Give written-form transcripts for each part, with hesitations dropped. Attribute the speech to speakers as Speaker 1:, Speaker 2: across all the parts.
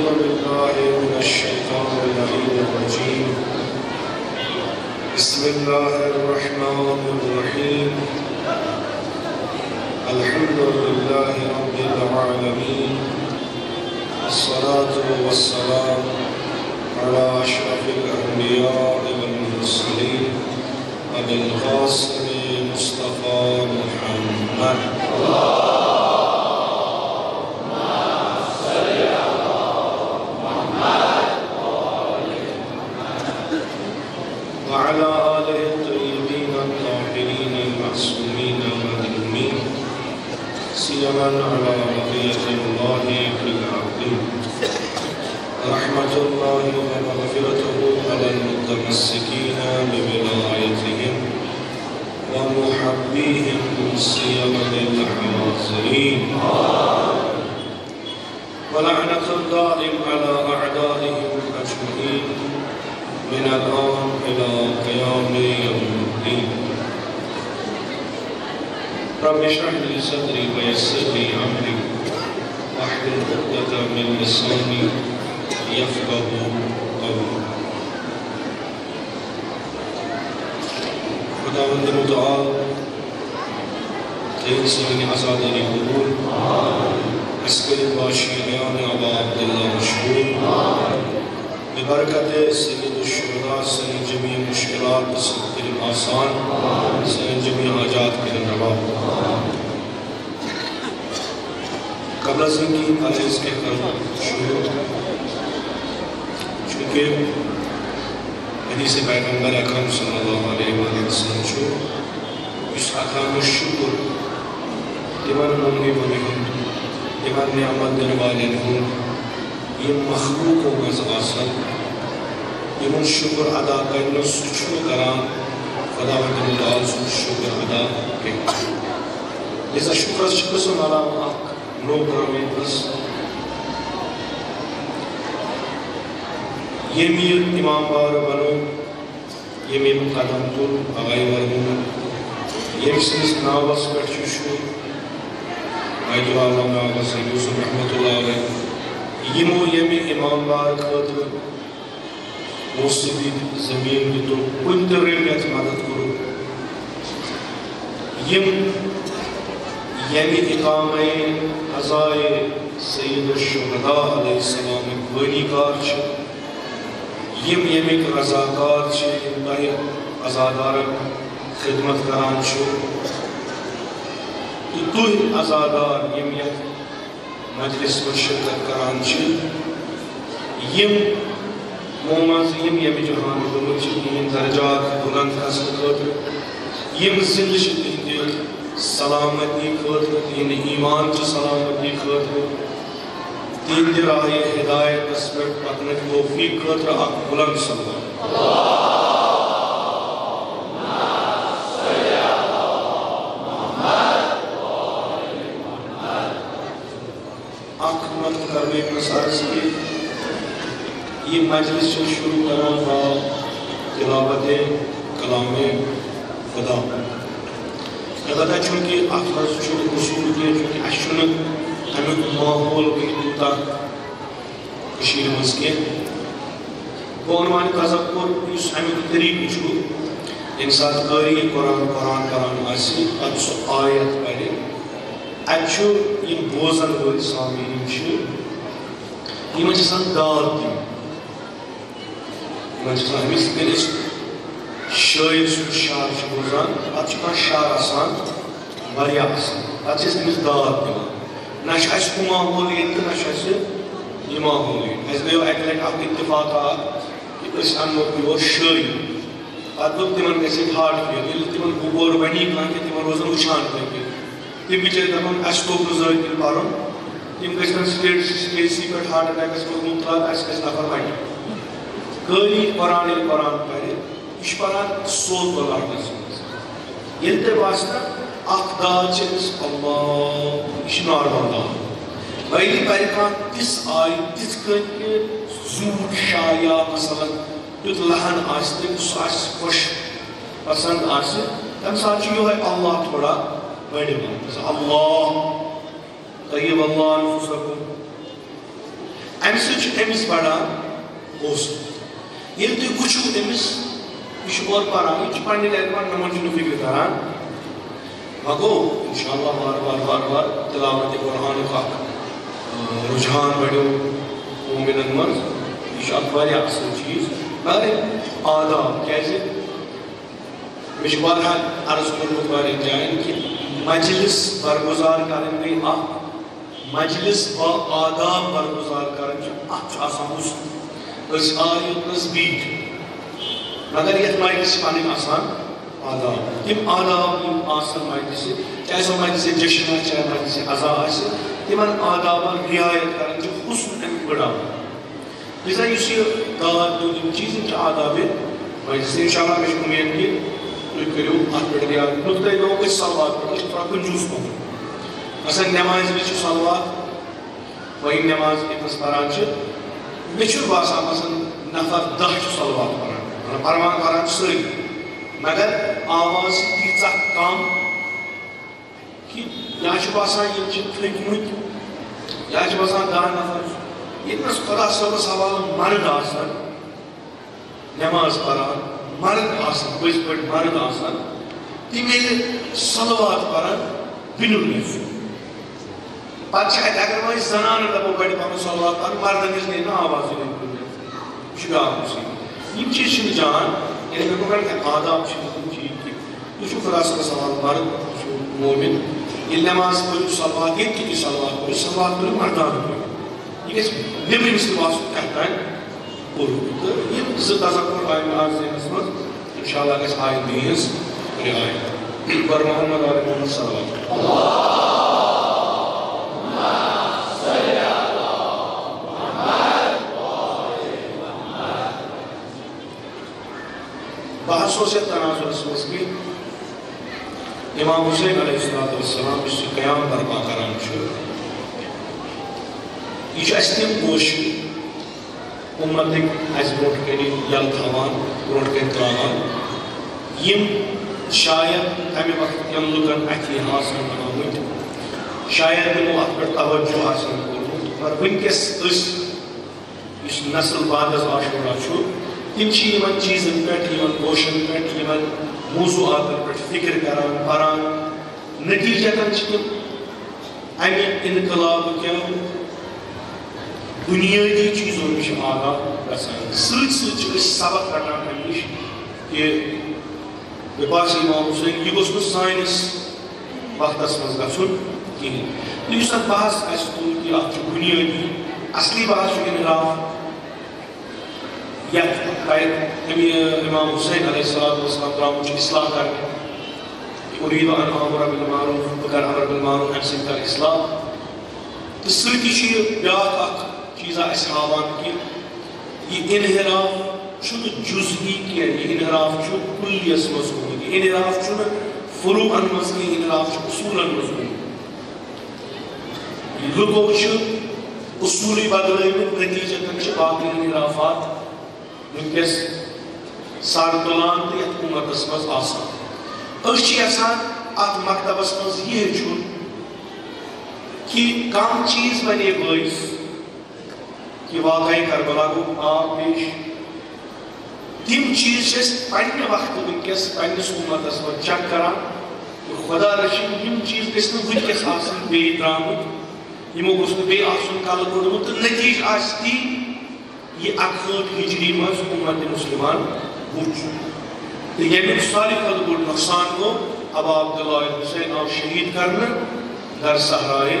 Speaker 1: أعوذ بالله من الشيطان اللعين الرجيم بسم الله الرحمن الرحيم الحمد لله رب العالمين الصلاة والسلام على أشرف الأنبياء والمرسلين أبي القاسم مصطفى محمد وعلى آله الطيبين الطاهرين المعصومين المظلومين سيما على بقية الله في الأرض رحمة الله ومغفرته على المتمسكين بولايتهم ومحبيهم سيما للحاضرين ولعنة الدائم على أعدائهم أجمعين من الآن إلى قيام يوم الدين رب اشرح لي صدري ويسر لي أمري واحلل عقدة من لساني يفقهوا قولي خداوند متعال تین سامنے آزاداری قبول اسکر باشی بیان ابا عبداللہ مشہور ببرکت سید الشہداء سن جمیع مشکلات سن آسان سن جمیع حاجات کے روا قبل از ان کی علیز کے کرم شروع چونکہ حدیث پیغمبر اکرم صلی اللہ علیہ وآلہ وسلم چھو اس اکرام الشکر تمن ممنی بمہم تمن نعمت دن والن ہوں یہ مخلوقوں کا آسان یمن شکر ادا کرنا سچو کران خدا و تعالی سو شکر ادا کریں لذا شکر قسم علام اک نو کرامین بس یہ میر امام بار بنو یہ میر قدم تر آغائی ورمون یہ سنس ناوز پر چوشو آئیدو اللہ ناوز یوسف رحمت اللہ علیہ یمو یمی امام بار خاطر موسیقی زمین دیتو کن ترینیت مدد کرو یمی اقامہ عزائے سید الشہداء علیہ السلام بنی کار چھے یمی رضاکار چھے اللہ عزادار خدمت کران چھو تو عزادار یمی مجلس و شرکت کران چھے مومازیم یمی جہان دنوں چھے این درجات بلند حسن خاطر یم زندہ چھے دین سلامتی خاطر دین ایمان چھے سلامتی خاطر دین دی راہ ہدایت اسپر پتنک توفیق خاطر آق بلند صلی آخرت کرنے کا سارس کی یہ مجلس سے شروع کرنا تھا تلاوت کلام خدا البتہ چونکہ آخرت سے اصول کے چونکہ اشنک ہمیں ماحول کی دوتا کشیر مزکے وہ عنوان تذکر اس ہمیں طریق چھو انسان قاری قرآن آسی اب سو آیت پڑھے اچھو یہ بوزن ہوئی سامین چھو یہ مجھے سن داد دی مجھے ہمیں اس شاید سو شار چھو بوزن اب چھو شار آسان بری آسان اب چھو ہمیں داد دی نش اس کو ماحولیت نش اس یہ ماحولیت اس گئے ایک آپ اتفاقات کہ اس انو پیور شاید اب لوگ تیمن کیسے ہارڈ کیا یہ تیمن گوبور بنی کان کہ تیمن روزن اچھان کریں یہ بیچے دفن اشکو بزرگ دل پارن یہ کشتن سٹیٹ سی پر ہارڈ اٹیک اس کو مطلق اس نفر بنی قاری قرآن پہلے اس پران سول بلار دسمز یہ واسطہ اقدار چیز اللہ اشنار بندہ ویلی پریکان تس آئی تس کرکے زور شایا مثلا یوت لہن آستے اس آس خوش پسند آستے تم ساتھ جو ہے اللہ تھوڑا بڑے بند اللہ طیب اللہ انفسکم امہِ سۭتۍ چھُ أمِس بڑان حوصلہٕ ییٚلہِ تُہۍ وٕچھِو أمِس یہِ چھُ اورٕ پران یہِ چھُ پننہِ گرِ پانہٕ نماز چھُنہٕ فِکر کران وۄنۍ گوٚو انشاء اللہ وارٕ تلاوت قرآنُک اکھ رجحان بڑیو مومنن منٛز یہِ چھُ اکھ واریاہ اصل چیٖز مگر آداب کیازِ مےٚ چھُ واریاہن عرض کوٚرمُت واریاہن جاین کہِ مجلس برگزار کرٕنۍ گٔے اکھ مجلس با آداب برگزار کرٕنۍ چھِ اتھ چھُ آسان حُسن أسۍ آیہِ یوٚتنس بیٖٹھ مگر یتھ مجلس چھِ پنٕنۍ آسان آداب تِم آداب یِم آسان مجلسہِ چاہے سۄ مجلسہِ جشن آسہِ چاہے مجلسہِ عزا آسہِ تِمن آدابن رعایت کرٕنۍ چھِ حُسن امیُک بڑاوان لہذا یُس یہِ دعوت دیُن یِم چیٖز یِم چھِ آدابِ مجلس انشاءاللہ مےٚ چھِ اُمید کہِ تُہۍ کٔرِو اتھ پٮ۪ٹھ رعایت نُقطے گوٚو أسۍ صلوات پٮ۪ٹھ أسۍ چھِ تھوڑا کنجوٗس گوٚمُت مثلاً نٮ۪مازِ وِزِ چھُ صلوات وۄنۍ یِم نٮ۪ماز ییٚتنس پران چھِ مےٚ چھُنہٕ باسان مثلاً نفر 10 چھُ صلوات پران پران چھِ سٲری مگر آواز چھِ تیٖژاہ کم کہِ یا چھُ باسان یِم چھِ تھٔکۍمٕتۍ یا چھُ باسان 10 نفر ییٚتنس خۄدا صٲبس حوالہٕ مرد آسان نٮ۪ماز پران مرد آسان پٔزۍ پٲٹھۍ مرد آسان تِم ییٚلہِ صلوات پران بِنُل نِش پتہٕ چھِ اَتہِ اگر وۄنۍ زنانہٕ دپو گۄڈٕ پنُن صلوات پرُن مردن ہِنٛز نیرِ نہٕ آوازٕے یہِ چھُ بیٛاکھ مُصیبت یِم چیٖز چھِنہٕ جان ییٚلہِ مےٚ کوٚر کہِ آداب چھِ تِم چیٖز کہِ تُہۍ چھُو خۄدا صٲبس حوالہٕ مرد تُہۍ چھُو مومِن ییٚلہِ نٮ۪ماز پٔرِو صلوات ییٚتہِ تہِ تُہۍ صلوات پٔرِو صلوات پٔرِو مردانہٕ پٲٹھۍ یہِ گژھِ نیٚبرِمِس تہِ باسُن کیٛاہ تانۍ کوٚرُکھ تہٕ یِم زٕ تذکُر آیہِ مےٚ آز ذہنس منٛز انشاءاللہ گژھِ آیندٕ یِہٕنٛز رعایت بر محمد علیہ محمد صلوات بحث اوس یتھ تناظرس منٛز کہِ امام حُسین علیہ السلام یُس یہِ قیام برپا کران چھُ یہِ چھُ اَسہِ تِم کوٗشِش اُمتٕکۍ اَسہِ برونٛٹھ کَنہِ یلہٕ تھاوان برونٛٹھ کَنہِ ترٛاوان یِم شاید تَمہِ وقتہٕ کٮ۪ن لُکن اَتھِ آسن آمٕتۍ شاید تِمو اَتھ پٮ۪ٹھ توجہ آسن کوٚرمُت مگر وٕنکٮ۪س أسۍ یُس نسل بعدس عاشورہ چھُ تِم چھِ یِمن چیٖزن پٮ۪ٹھ یِمن گوشن پٮ۪ٹھ یِمن موضوعاتن پٮ۪ٹھ فِکر کران پران نتیٖجتن چھِ تِم امہِ انقلاب کٮ۪و بُنیٲدی چیٖزو نِش آگاہ گژھان سۭتۍ سۭتۍ چھِ أسۍ سبق رٹان امہِ نِش کہِ مےٚ باسے امام حُسین یہِ گوٚژھ نہٕ سٲنِس وقتس منٛز گژھُن کِہیٖنۍ تہٕ یُس اتھ بحث اسہِ تُل کہِ اتھ چھُ بُنیٲدی اصلی بحث چھُ انحراف یتھ امام حُسین علیہ السلام درٛامُت چھُ اصلاح کرنہِ اُریٖدُ ان آمُر بالمعروف بہٕ کرٕ امر بالمعروف امہِ سۭتۍ کرٕ اصلاح تہٕ سۭتی چھُ یہِ بیٛاکھ اکھ چیٖزا اَسہِ ہاوان کہِ یہِ انحراف چھُنہٕ جُزئی کینٛہہ یہِ انحراف چھُ کُلیس منٛز گوٚمُت یہِ انحراف چھُنہٕ فروٗعن منٛز کینٛہہ یہِ انحراف چھُ اصوٗلن منٛز گوٚمُت لُکو چھِ اصوٗلٕے بدلٲومٕتۍ نتیٖجتن چھِ باقٕے انحرافات وٕنکٮ۪س سر تُلان تہٕ یتھ اُمتس منٛز آسان أسۍ چھِ یژھان اتھ مکتبس منٛز یہِ ہیٚچھُن کہ کم چیز بنے باعث کہ واقعی کربلا گوٚو آب پیش تم چیز چھِ أسۍ پننہِ وقتہٕ وٕنکٮ۪س پننِس اُمتس منٛز چیک کران کہ خدا رٔچھِنۍ یِم چیز گٔژھۍ نہٕ وٕنکٮ۪س آسٕنۍ بیٚیہِ درٛامٕتۍ یِمو گوٚژھ نہٕ بیٚیہِ آسُن کلہٕ کوٚڑمُت تہٕ نتیٖجہٕ آسہِ تی یہ 68 ہجری منٛز اُمت مُسلمان وٕچھ تہٕ ییٚمیُک ساروی کھۄتہٕ بوٚڑ نۄقصان گوٚو ابا عبداللہ حُسین آو شہیٖد کرنہٕ در صحرائے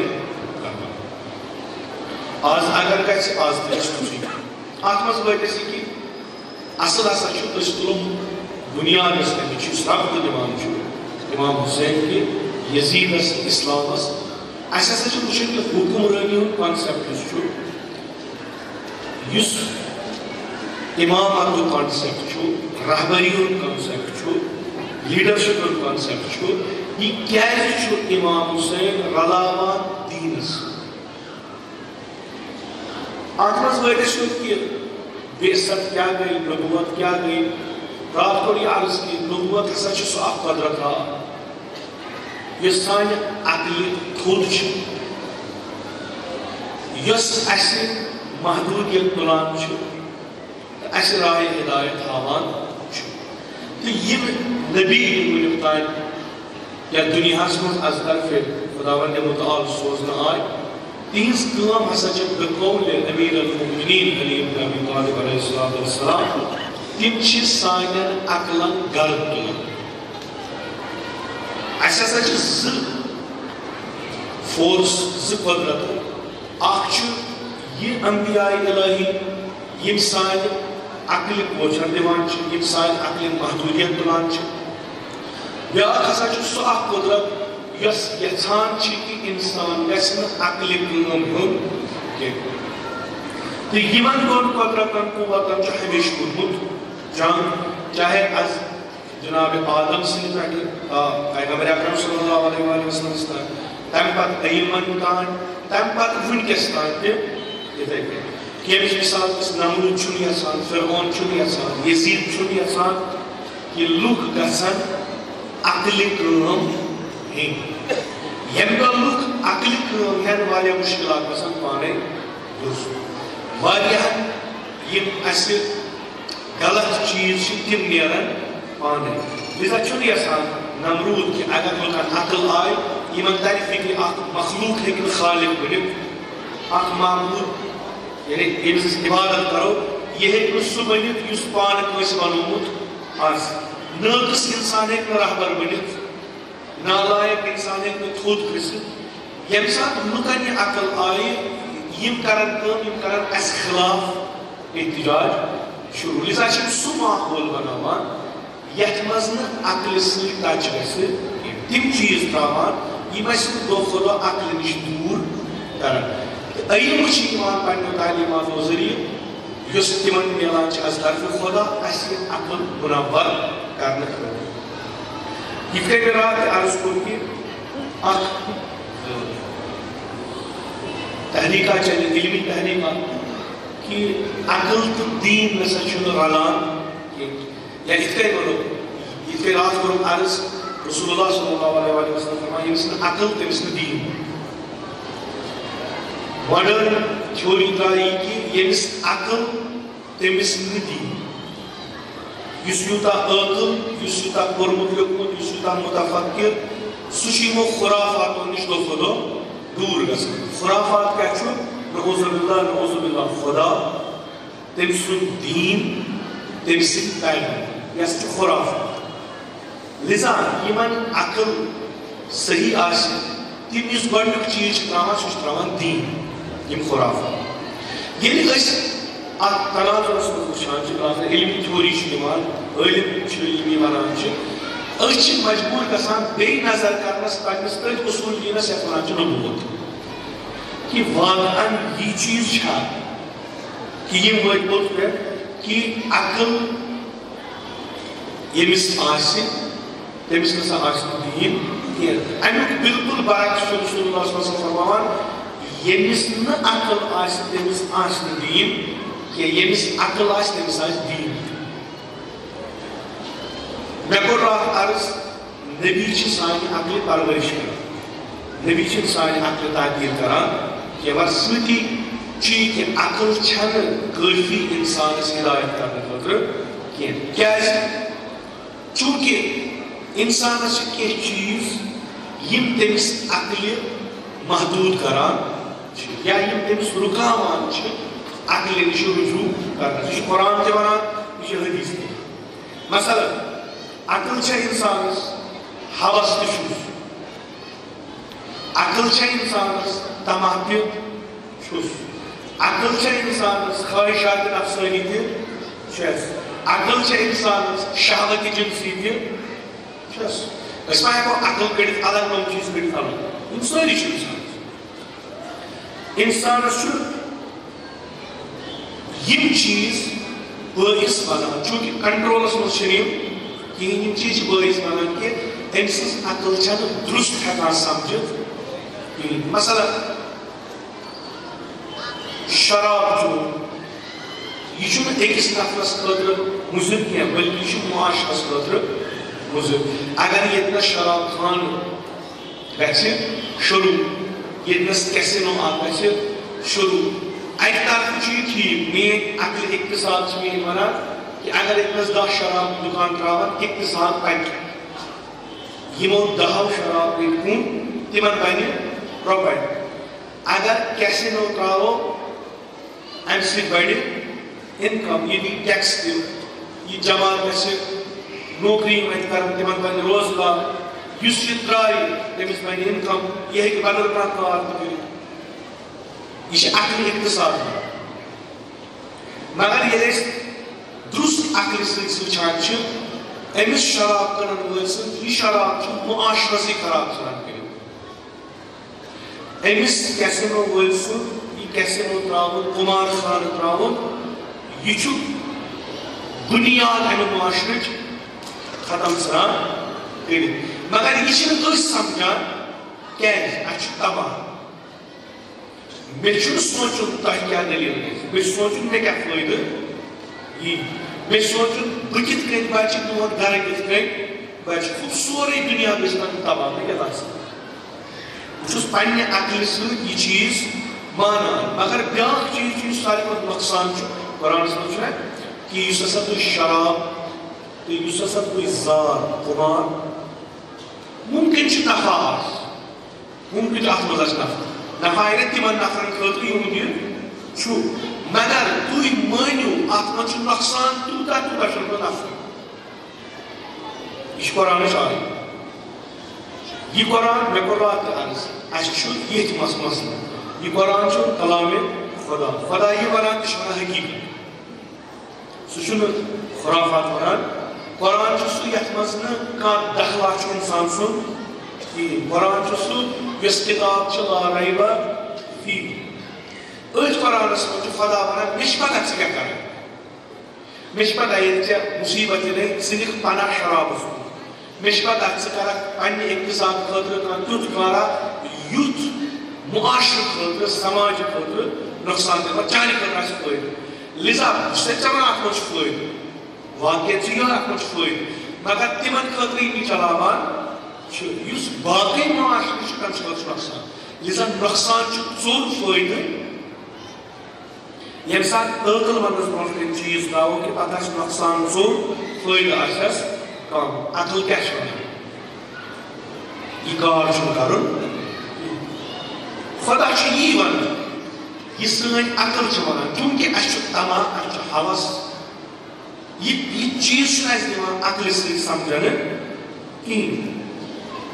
Speaker 1: کربلا آز اگر گژھِ آز تہِ گژھِ مُصیبت اتھ منٛز وٲتۍ أسۍ یہِ کہِ اصل ہسا چھُ أسۍ تُلو بُنیادس پٮ۪ٹھ یُس ربطہٕ دِوان چھُ امام حُسین کہِ یزیدس اسلامس اَسہِ ہسا چھُ وٕچھُن کہِ حُکمرٲنی ہُنٛد کانسیپٹ یُس چھُ یُس اِمامتُک کانسیپٹ چھُ رہبری ہُنٛد کانسیپٹ چھُ لیٖڈرشِپ ہُنٛد کانسیپٹ چھُ یہِ کیازِ چھُ امام حُسین رلاوان دیٖنس اتھ منٛز وٲتۍ أسۍ وۄنۍ کہِ بعثت کیاہ گٔے نبوت کیاہ گٔے راتھ کوٚر یہِ عرض کہِ نبوت ہسا چھُ سُہ اکھ قۄدرت یۄس سانہِ عقلہِ تھوٚد چھِ یۄس اَسہِ محدودیت تلان اس راہ ہدایت ہاوان تو یہ نبی ونیک تان یا دنیا من از طرف خداوند متعال سوزن آئی تہذ کام ہسا بقول امیر المؤمنین علی بن ابی طالب علیہ السلام تم سانن عقلن گرد تلان اس ہسا فورس قدرت اخ یہ انبیاء الہی یم سان عقل بوچھن دیوان یم سان عقل محدودیت تلان بیاکھ ہسا سہ اخ قدرت یس یژھان کہ انسان گژھِ نہٕ عقلہِ کٲم ہیوٚن کینٛہہ تہٕ یِمن دۄن قدرتن قوتن چھُ ہمیشہِ کوٚرمُت جنگ چاہے از جناب آدم سٕنٛدِ پٮ۪ٹھٕ پیغمبر اکرم صلی اللہ علیہ وسلم تام تمہِ پتہٕ ایمن تام تمہِ پتہٕ وٕنکیٚس تام تہِ یِتھَے کٔنۍ کیٚمِچ مِثال أسۍ نمروٗد چھُنہٕ یژھان فرعون چھُنہٕ یژھان یزیٖد چھُنہٕ یژھان کہِ لُکھ گژھن عقلہِ کٲم ہیٚنۍ ییٚمہِ دۄہ لُکھ عقلہِ کٲم ہٮ۪ن واریاہ مُشکلات گژھن پانے درست واریاہ یِم اَسہِ غلط چیٖز چھِ تِم نیرن پانے لذا چھُنہٕ یژھان نمروٗد کہِ اگر لُکن عقل آے یِمن ترِ فکرِ اکھ مخلوق ہیٚکہِ نہٕ خالق بٔنِتھ اکھ معبوٗد یعنی ییٚمِس أسۍ عبادت کرو یہِ ہیٚکہِ نہٕ سُہ بٔنِتھ یُس پانہٕ کٲنٛسہِ بنوومُت آسہِ ناقص انسان ہیٚکہِ نہٕ رہبر بٔنِتھ نالایق انسان ہیٚکہِ نہٕ تھوٚد کھٔسِتھ ییٚمہِ ساتہٕ لُکن یہِ عقل آیہِ یِم کرن کٲم یِم کرن اَسہِ خلاف احتجاج شروع لذا چھِ سُہ ماحول بناوان یتھ منٛز نہٕ عقلہِ سۭتۍ ٹچ گژھِ تِم چیٖز تراوان یِم اَسہِ دۄہ کھۄتہٕ دۄہ عقلہِ نِش دوٗر کرن تہٕ علم چھِ یِوان پننیو تعلیٖماتو ذٔریعہٕ یُس تِمن مِلان چھِ از طرفِ خۄدا اَسہِ عقل منور کرنہٕ خٲطرٕ یِتھ کٔنۍ مےٚ راتھ تہِ عرض کوٚر کہِ اکھ تحریٖکات چلہِ علمی تحریٖکات کہِ عقل تہٕ دیٖن نسا چھُنہٕ رلان کینٛہہ یا یِتھ کٔنۍ وَنو یِتھ کٔنۍ راتھ کوٚرُم عرض رسول اللہ صلی اللہ علیہ وسلم فرمان ییٚمِس نہٕ عقل تٔمِس نہٕ دیٖن ماڈٲرن تھیوری درٛاے یہِ کہِ ییٚمِس عقل تٔمِس نہٕ دیٖن یُس یوٗتاہ عٲقل یُس یوٗتاہ پوٚرمُت لیوٚکھمُت یُس یوٗتاہ مُتفکر سُہ چھُ یِمو خُرافاتو نِش دۄہ کھۄتہٕ دۄہ دوٗر گژھان خُرافات کیٛاہ چھُ نعوذ باللہ خۄدا تٔمۍ سُنٛد دیٖن تٔمۍ سٕنٛدۍ تعلیٖم یۄس چھِ خُرافات لذا یِمن عقل صحیح آسہِ تِم یُس گۄڈنیُک چیٖز چھِ تراوان سُہ چھِ تراوان دیٖن یِم خُرافات ییٚلہِ أسۍ اکھ تناظرس منٛز وٕچھان چھِ آخر علمی تھیوری چھِ نِوان عٲلم چھِ یِم یہِ وَنان چھِ أسۍ چھِ مجبوٗر گژھان بیٚیہِ نظر کرنس پننِس تٔتھۍ اصوٗل دیٖنس یتھ وَنان چھِ نبوت کہِ واقعن یہِ چیٖز چھا کہِ یِم وٲتۍ پوٚت پٮ۪ٹھ کہِ عقل ییٚمِس آسہِ تٔمِس نسا آسہِ نہٕ دیٖن کینٛہہ امیُک بالکل برعکس چھُ رسول اللہ صلی اللہ علیہ وسلم فرماوان ییٚمِس نہٕ عقل آسہِ تٔمِس آسہِ نہٕ دیٖن کینٛہہ ییٚمِس عقل آسہِ تٔمِس آسہِ دیٖن مےٚ کوٚر راتھ عرض نبی چھِ سانہِ عقلہِ پرورِش کران نبی چھِنہٕ سانہِ عقلہِ تعطیل کران کینٛہہ مگر سۭتی چھُ یہِ کہِ عقل چھنہٕ کٲفی انسانس ہدایت کرنہٕ خٲطرٕ کینٛہہ کیازِ چوٗنٛکہِ انسانس چھِ کینٛہہ چیٖز یِم تٔمِس عقلہِ محدوٗد کران چھِ یا یِم تٔمِس رُکاوان چھِ عقلہِ نِش رجوٗع کرنس یہِ چھُ قرآن تہِ ونان یہِ چھُ حدیث تہِ مثلاً عقل چھےٚ انسانس ہوس تہِ چھُس عقل چھےٚ انسانس طمع تہِ چھُس عقل چھےٚ انسانس خواہشات نفسٲنی تہِ چھس عقل چھےٚ انسانس شہوتِ جنسی تہِ چھس أسۍ ما ہٮ۪کو عقل کٔڑِتھ الگ نوٚو چیٖز کٔڑِتھ الگ یِم سٲری چھِ انسانس چھُ یِم چیٖز بٲعث بنان چوٗنٛکہِ کنٹرولس منٛز چھِنہٕ یِم کِہیٖنۍ یِم چیٖز چھِ بٲعث بنان کہِ أمۍ سٕنٛز عقل چھنہٕ درُست ہٮ۪کان سمجھِتھ کِہیٖنۍ مثلاً شراب چوٚن یہِ چھُنہٕ أکِس نفرس خٲطرٕ مُضِر کینٛہہ بٔلکہِ یہِ چھُ معاشرس خٲطرٕ مُضِر اگر ییٚتنس شراب خانہٕ گژھِ شروٗع ییٚتنس کیسِنو اکھ گژھِ شروٗع ایک طرف یہ ٹھیک مین عقل اقتصاد سے مین ونان کہ اگر ایک 10 شراب دکان تراون اقتصاد پکہ یمو 10 شراب کن تمن بنہ رۄپے اگر کیسینو تراو ام سۭتۍ بڑِ انکم یہ دی ٹیکس دِو یہ جمع گژھِ نوکری وتہِ کرن تمن بنہِ روزگار یُس یہ ترایہِ تٔمِس بنہِ انکم یہ ہیٚکہِ بدل کانٛہہ کار تہِ کٔرِتھ یہ چھِ عقل اقتصاد مگر ییٚلہِ أسۍ درست عقل سۭتۍ وٕچھان چھِ أمِس شراب کٕنن وٲلۍ سٕنٛز یہِ شراب چھُ معاشرسٕے خراب ژھٕنان کٔرِتھ أمِس کیسینو وٲلۍ سُنٛد یہِ کیسینو ترٛاوُن قُمار خانہٕ ترٛاوُن یہ چھُ بنیاد امہِ معاشرٕچ ختم ژھٕنان کٔرِتھ مگر یہ چھِنہٕ أسۍ سمجھان کیٛازِ اَسہِ چھُ تباہ مےٚ چھُنہٕ سونٛچُن تۄہہِ کیٛاہ دٔلیٖل گژھِ مےٚ چھُ سونٛچُن مےٚ کیٛاہ فٲیدٕ یی مےٚ چھُ سونٛچُن بہٕ کِتھ کٔنۍ بچہِ میون گرٕ کِتھ کٔنۍ بچہِ ہُہ سورُے دُنیا گژھِ وۄنۍ تباہ مےٚ کیٛاہ باسان بہٕ چھُس پننہِ عقلہِ سۭتۍ یہِ چیٖز مانان مگر بیٛاکھ چیٖز چھُ یُس ساروی کھۄتہٕ نۄقصان چھُ قرآنس منٛز چھُ نہ کہ یُس ہسا تُہۍ شراب تہٕ یُس ہسا تُہۍ زار قُمار ممکن چھُ نفع آسہِ ممکن چھُ اتھ منٛز آسہِ نفع یہِ نہٕ تِمن نفرن خٲطرٕ یِہُنٛد یہِ چھُ مگر تُہۍ مٲنِو اتھ منٛز چھُ نۄقصان تیوٗتاہ تیوٗتاہ چھُنہٕ نہٕ نفع یہ چھُ قرآنٕچ آیت یہ قرآن مےٚ کوٚر راتھ تہِ عرض اَسہِ چھُ ییٚتھۍ منٛز مسلہٕ یہ قرآن چھُ کلامِ خدا خدا یہِ ونان تہِ چھُ ونان حقیٖقت سُہ چھُنہٕ خُرافات ونان قرآن چھُ سُہ یتھ منٛز نہٕ کانٛہہ دخلا چھُ انسان سُنٛد کِہیٖنۍ قرآن چھُ سُہ یۄس کِتاب چھِ لا ریبہ فیہ أتھۍ قرآنس منٛز چھُ خدا ونان مےٚ چھِ پتہ ژٕ کیٛاہ کرکھ مےٚ چھِ پتہ ییٚلہِ ژےٚ مُصیٖبت یِنَے ژٕ نِکھ پناہ شرابس کُن مےٚ چھِ پتہ ژٕ کرکھ پننہِ اقتصاد خٲطرٕ کانٛہہ تیُتھ کارا یُتھ معاشرٕ خٲطرٕ سماجہِ خٲطرٕ نۄقصان دہ چانہِ خٲطرٕ آسہِ فٲیدٕ لِذا بہٕ چھُسے ژےٚ ونان اتھ منٛز چھُ فٲیدٕ واقعیت چھُ یِہوٚے اتھ منٛز چھُ فٲیدٕ مگر تِمن خٲطرٕ یِم یہِ چلاوان چھُ یُس باقٕے معاشرٕ چھُ تمہِ خٲطرٕ چھُ نۄقصان لِذا نۄقصان چھُ ژوٚر فٲیدٕ ییٚمہِ ساتہٕ عٲقل وننس برونٛٹھ کُن چیٖز ترٛاوو کہِ پتہٕ آسہِ نۄقصان ژوٚر فٲیدٕ آسٮ۪س کم عقل کیٛاہ چھِ ونان یہِ کار چھُنہٕ کرُن خدا چھُ یی ونان یہ سٲنۍ عقل چھِ ونان چوٗنٛکہِ اَسہِ چھُ تما اَسہِ چھُ ہوس یہ چیٖز چھُنہٕ اَسہِ دِوان عقلہِ سۭتۍ سمجھنہٕ کِہیٖنۍ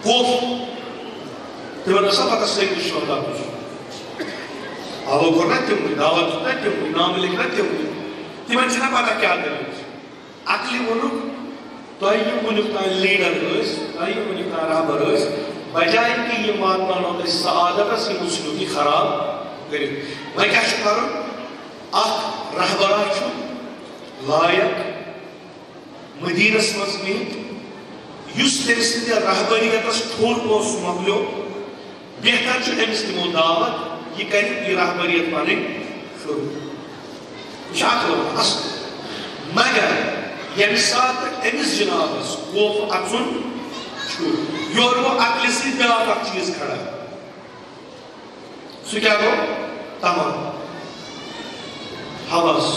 Speaker 1: خوف تِمن ٲسا پتہ سٲنِس شودا چھُ آلو کوٚر نا تِموٕے دعوت دیُت نا تِموٕے نامہٕ لیکھ نا تِموٕے تِمن چھِنہ پتہ کیٛاہ دٔلیٖل چھِ عقلہِ ووٚنُکھ تۄہہِ یِم وٕنیُک تانۍ لیٖڈر ٲسۍ تۄہہِ یِم وٕنیُک تانۍ رہبر ٲسۍ بجائے کہ یہ واتناونو أسۍ سعادتس یِمو ژھٕنوُکھ یہِ خراب کٔرِتھ وۄنۍ کیٛاہ چھُ کرُن اکھ رہبرا چھُ لایق مدیٖنس منٛز بِہِتھ یُس تٔمۍ سٕنٛدِ رہبریتس تھوٚد اوس مۄکلیو بہتر چھُ أمِس دِمو دعوت یہ کرِ یہ رہبریت پنٕنۍ شروع یہ چھُ عقل ونان اصل مگر ییٚمہِ ساتہٕ أمِس جنابس خوف اژُن چھُ یورٕ گوٚو عقلہِ سۭتۍ بیٛاکھ اکھ چیٖز کھڑا سُہ کیٛاہ گوٚو تما ہوس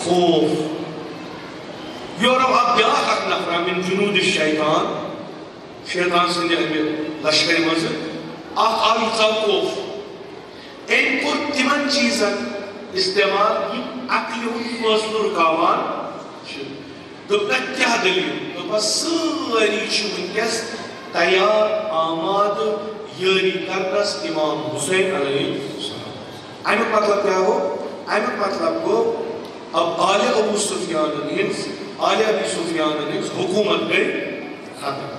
Speaker 1: خوف یورٕ آو اکھ بیٛاکھ اکھ نفرا من جنوٗد الشیطان شیطان سٕنٛدِ امہِ لشکرِ منٛزٕ اکھ آو یہِ ژاو خوف أمۍ کوٚر تِمن چیٖزن استعمال یِم عقلہِ ہُنٛد فٲصلہٕ رُکاوان چھِ دوٚپنکھ کیٛاہ دٔلیٖل دوٚپہس سٲری چھِ وٕنکیٚس تیار آمادٕ یٲری کرنس امام حُسین علیہ السلام امیُک مطلب کیٛاہ گوٚو امیُک مطلب گوٚو اب آلِ ابوٗ سفیانن ہٕنٛز آلِ ابی سفیانن ہٕنٛز حکوٗمت گٔے ختم